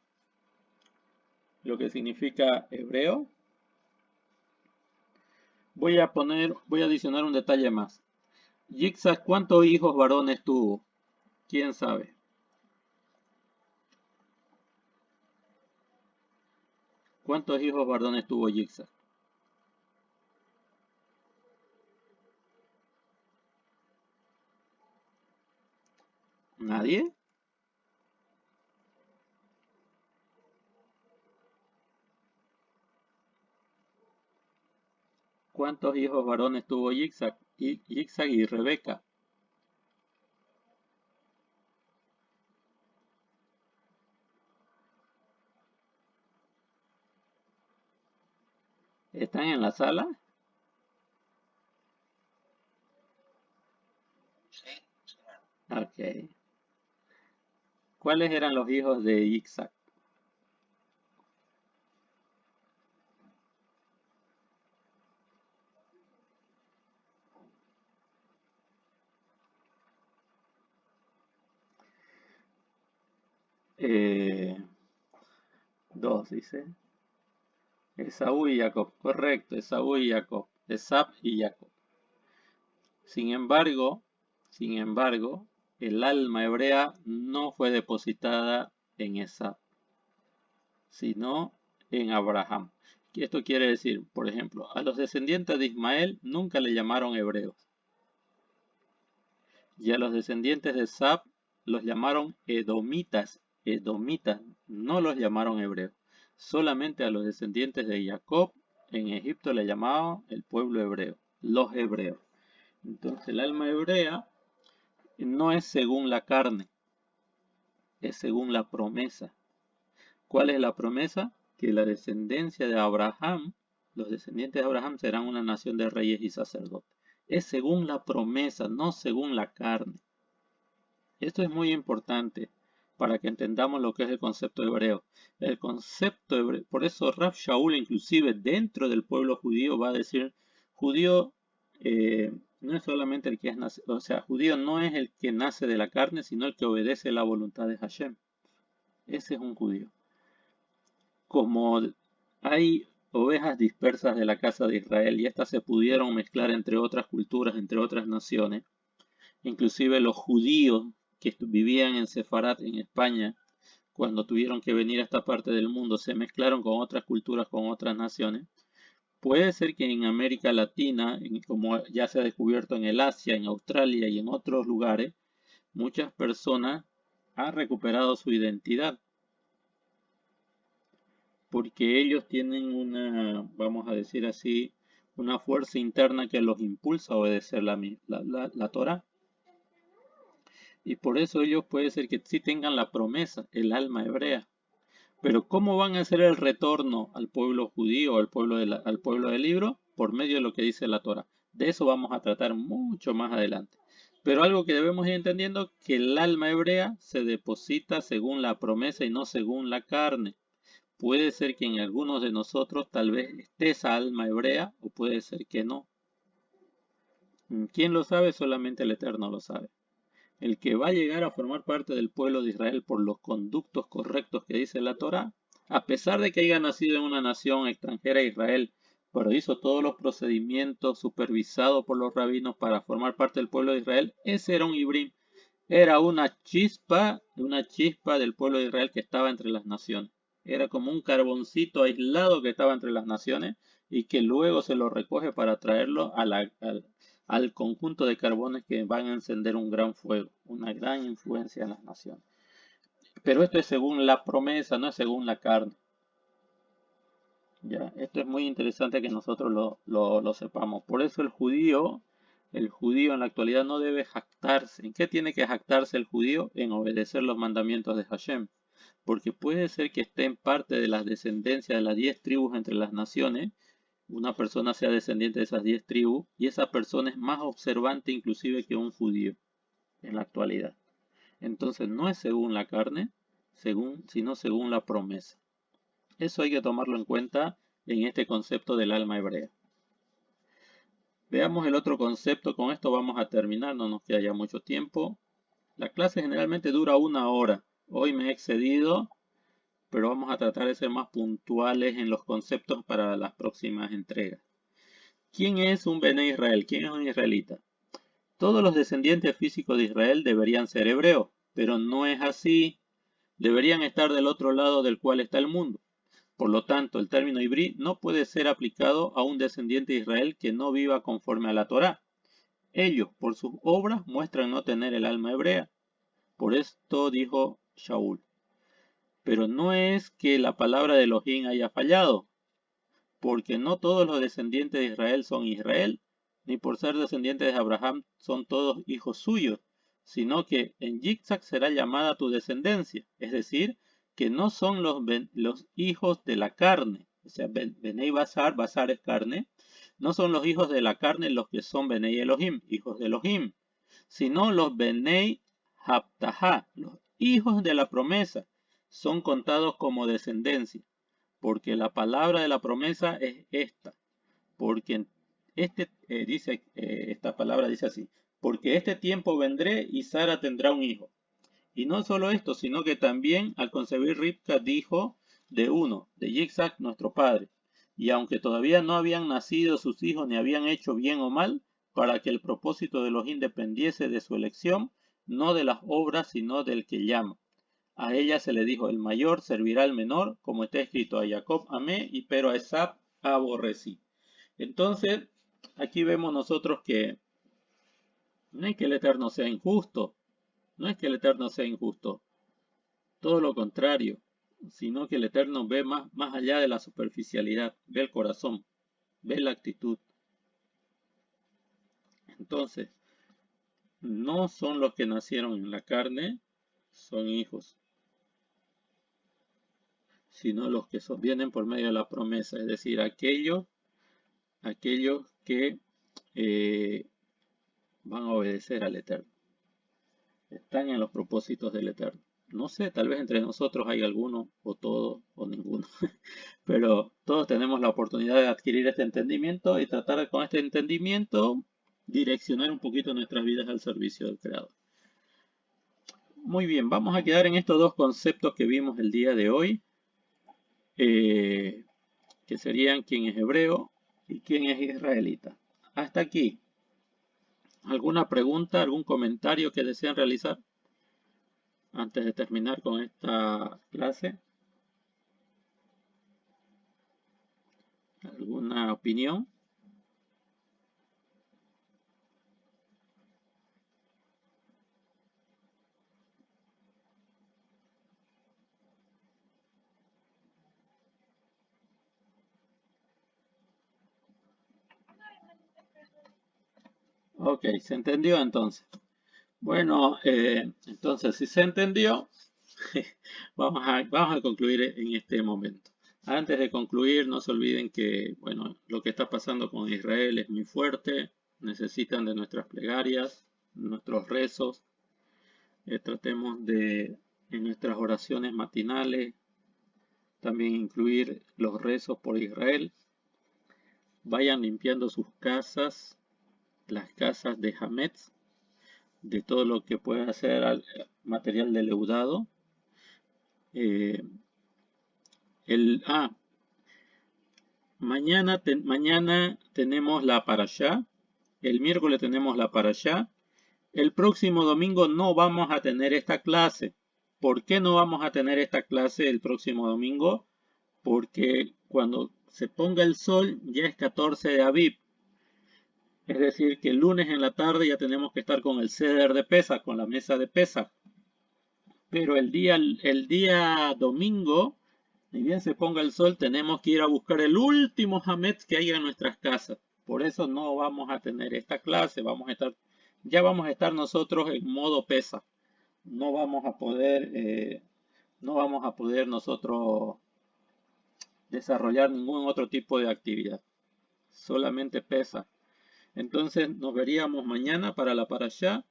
hebreo. Voy a adicionar un detalle más. Yitzhak, ¿cuántos hijos varones tuvo? ¿Quién sabe? ¿Cuántos hijos varones tuvo Yitzhak? ¿Nadie? ¿Cuántos hijos varones tuvo Yitzhak y Rebeca? ¿Están en la sala? Sí, sí. Ok. ¿Cuáles eran los hijos de Yitzhak? Dos, dice. Esaú y Jacob. Correcto, Esaú y Jacob. Esab y Jacob. Sin embargo, el alma hebrea no fue depositada en Esab, sino en Abraham. Esto quiere decir, por ejemplo, a los descendientes de Ismael nunca le llamaron hebreos. Y a los descendientes de Sab los llamaron edomitas. Edomitas, no los llamaron hebreos. Solamente a los descendientes de Jacob en Egipto le llamaban el pueblo hebreo, los hebreos. Entonces el alma hebrea no es según la carne, es según la promesa. ¿Cuál es la promesa? Que la descendencia de Abraham, los descendientes de Abraham serán una nación de reyes y sacerdotes. Es según la promesa, no según la carne. Esto es muy importante para que entendamos lo que es el concepto hebreo. El concepto hebreo, por eso Rav Shaul inclusive dentro del pueblo judío va a decir, judío no es solamente el que es nacido, o sea, judío no es el que nace de la carne, sino el que obedece la voluntad de Hashem. Ese es un judío. Como hay ovejas dispersas de la casa de Israel y estas se pudieron mezclar entre otras culturas, entre otras naciones, inclusive los judíos que vivían en Sefarat, en España, cuando tuvieron que venir a esta parte del mundo, se mezclaron con otras culturas, con otras naciones. Puede ser que en América Latina, como ya se ha descubierto en el Asia, en Australia y en otros lugares, muchas personas han recuperado su identidad. Porque ellos tienen una, vamos a decir así, una fuerza interna que los impulsa a obedecer la Torah. Y por eso ellos puede ser que sí tengan la promesa, el alma hebrea. Pero ¿cómo van a hacer el retorno al pueblo judío, al pueblo del libro? Por medio de lo que dice la Torah. De eso vamos a tratar mucho más adelante. Pero algo que debemos ir entendiendo, que el alma hebrea se deposita según la promesa y no según la carne. Puede ser que en algunos de nosotros tal vez esté esa alma hebrea o puede ser que no. ¿Quién lo sabe? Solamente el Eterno lo sabe. El que va a llegar a formar parte del pueblo de Israel por los conductos correctos que dice la Torah A pesar de que haya nacido en una nación extranjera a Israel, pero hizo todos los procedimientos supervisados por los rabinos para formar parte del pueblo de Israel, ese era un Ibrim. Era una chispa del pueblo de Israel que estaba entre las naciones. Era como un carboncito aislado que estaba entre las naciones y que luego se lo recoge para traerlo al conjunto de carbones que van a encender un gran fuego, una gran influencia en las naciones. Pero esto es según la promesa, no es según la carne. Ya, esto es muy interesante que nosotros lo sepamos. Por eso el judío en la actualidad no debe jactarse. ¿En qué tiene que jactarse el judío? En obedecer los mandamientos de Hashem. Porque puede ser que esté en parte de las descendencias de las 10 tribus entre las naciones, una persona sea descendiente de esas 10 tribus, y esa persona es más observante inclusive que un judío en la actualidad. Entonces no es según la carne, sino según la promesa. Eso hay que tomarlo en cuenta en este concepto del alma hebrea. Veamos el otro concepto, con esto vamos a terminar, no nos queda ya mucho tiempo. La clase generalmente dura 1 hora. Hoy me he excedido, pero vamos a tratar de ser más puntuales en los conceptos para las próximas entregas. ¿Quién es un Bene Israel? ¿Quién es un israelita? Todos los descendientes físicos de Israel deberían ser hebreos, pero no es así. Deberían estar del otro lado del cual está el mundo. Por lo tanto, el término ibrí no puede ser aplicado a un descendiente de Israel que no viva conforme a la Torá. Ellos, por sus obras, muestran no tener el alma hebrea. Por esto dijo Shaul. Pero no es que la palabra de Elohim haya fallado, porque no todos los descendientes de Israel son Israel, ni por ser descendientes de Abraham son todos hijos suyos, sino que en Yitzhak será llamada tu descendencia, es decir, que no son los hijos de la carne, o sea, Benei Basar, Basar es carne, no son los hijos de la carne los que son Benei Elohim, hijos de Elohim, sino los Benei Haptahá, los hijos de la promesa, son contados como descendencia, porque la palabra de la promesa es esta, porque esta palabra dice así, porque este tiempo vendré y Sara tendrá un hijo. Y no solo esto, sino que también al concebir Ribka dijo de Yitzhak nuestro padre. Y aunque todavía no habían nacido sus hijos ni habían hecho bien o mal, para que el propósito de los independiese de su elección, no de las obras, sino del que llama. A ella se le dijo, el mayor servirá al menor, como está escrito, a Jacob amé, pero a Esab aborrecí. Entonces, aquí vemos nosotros que no es que el Eterno sea injusto, no es que el Eterno sea injusto, todo lo contrario, sino que el Eterno ve más allá de la superficialidad, ve el corazón, ve la actitud. Entonces, no son los que nacieron en la carne, son hijos, sino los que vienen por medio de la promesa, es decir, aquellos que van a obedecer al Eterno. Están en los propósitos del Eterno. No sé, tal vez entre nosotros hay alguno, o todo, o ninguno. Pero todos tenemos la oportunidad de adquirir este entendimiento y tratar con este entendimiento direccionar un poquito nuestras vidas al servicio del Creador. Muy bien, vamos a quedar en estos dos conceptos que vimos el día de hoy, que serían quién es hebreo y quién es israelita. Hasta aquí. ¿Alguna pregunta, algún comentario que deseen realizar antes de terminar con esta clase? ¿Alguna opinión? Ok, ¿se entendió entonces? Bueno, entonces si se entendió, vamos a concluir en este momento. Antes de concluir, no se olviden que, bueno, lo que está pasando con Israel es muy fuerte. Necesitan de nuestras plegarias, nuestros rezos. Tratemos de, en nuestras oraciones matinales, también incluir los rezos por Israel. Vayan limpiando sus casas, las casas de Hametz, de todo lo que pueda ser material de leudado. Mañana tenemos la parashá. El miércoles tenemos la parashá. El próximo domingo no vamos a tener esta clase. ¿Por qué no vamos a tener esta clase el próximo domingo? Porque cuando se ponga el sol ya es 14 de Aviv. Es decir, que el lunes en la tarde ya tenemos que estar con el ceder de Pesaj, con la mesa de Pesaj. Pero el día domingo, ni bien se ponga el sol, tenemos que ir a buscar el último hametz que haya en nuestras casas. Por eso no vamos a tener esta clase, ya vamos a estar nosotros en modo Pesaj. No vamos a poder nosotros desarrollar ningún otro tipo de actividad. Solamente Pesaj. Entonces nos veríamos mañana para la parashá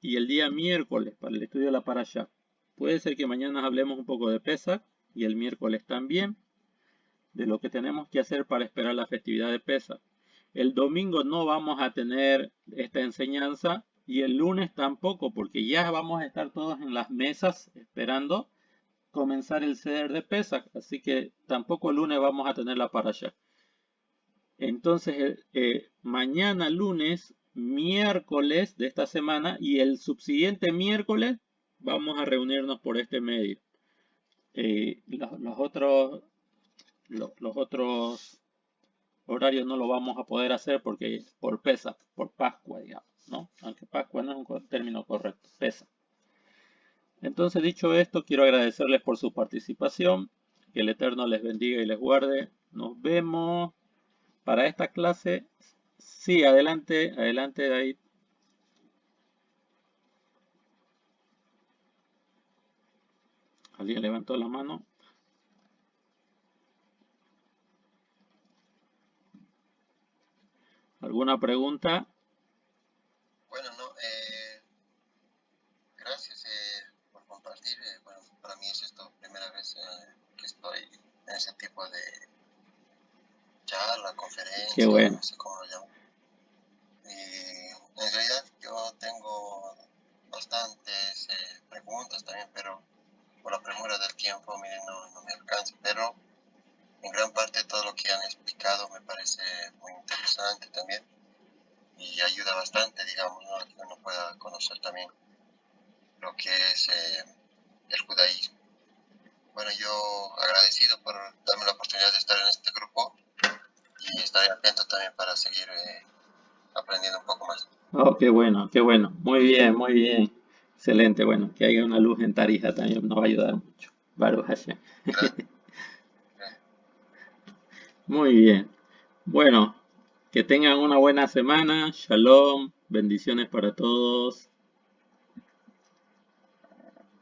y el día miércoles para el estudio de la parashá. Puede ser que mañana hablemos un poco de Pesaj y el miércoles también de lo que tenemos que hacer para esperar la festividad de Pesaj. El domingo no vamos a tener esta enseñanza y el lunes tampoco, porque ya vamos a estar todos en las mesas esperando comenzar el ceder de Pesaj, así que tampoco el lunes vamos a tener la parashá. Entonces, mañana lunes, miércoles de esta semana y el subsiguiente miércoles vamos a reunirnos por este medio. Los otros horarios no lo vamos a poder hacer porque por Pesaj, por Pascua, digamos, ¿no? Aunque Pascua no es un término correcto, Pesaj. Entonces, dicho esto, quiero agradecerles por su participación. Que el Eterno les bendiga y les guarde. Nos vemos para esta clase. Sí, adelante, adelante, David. ¿Alguien levantó la mano? ¿Alguna pregunta? Bueno, no, gracias por compartir. Bueno, para mí es esto primera vez que estoy en ese tipo de charla, conferencia, Qué bueno. no sé cómo lo llamo. Y en realidad yo tengo bastantes preguntas también, pero por la premura del tiempo, miren, no me alcanza. Pero en gran parte todo lo que han explicado me parece muy interesante también y ayuda bastante, digamos, ¿no? A que uno pueda conocer también lo que es el judaísmo. Bueno, yo agradecido por darme la oportunidad de estar en este grupo y estaré atento también para seguir aprendiendo un poco más. Oh, qué bueno, qué bueno. Muy bien, muy bien. Excelente. Bueno, que haya una luz en Tarija también nos va a ayudar mucho. Baruch Hashem. Gracias. Muy bien. Bueno, que tengan una buena semana. Shalom. Bendiciones para todos.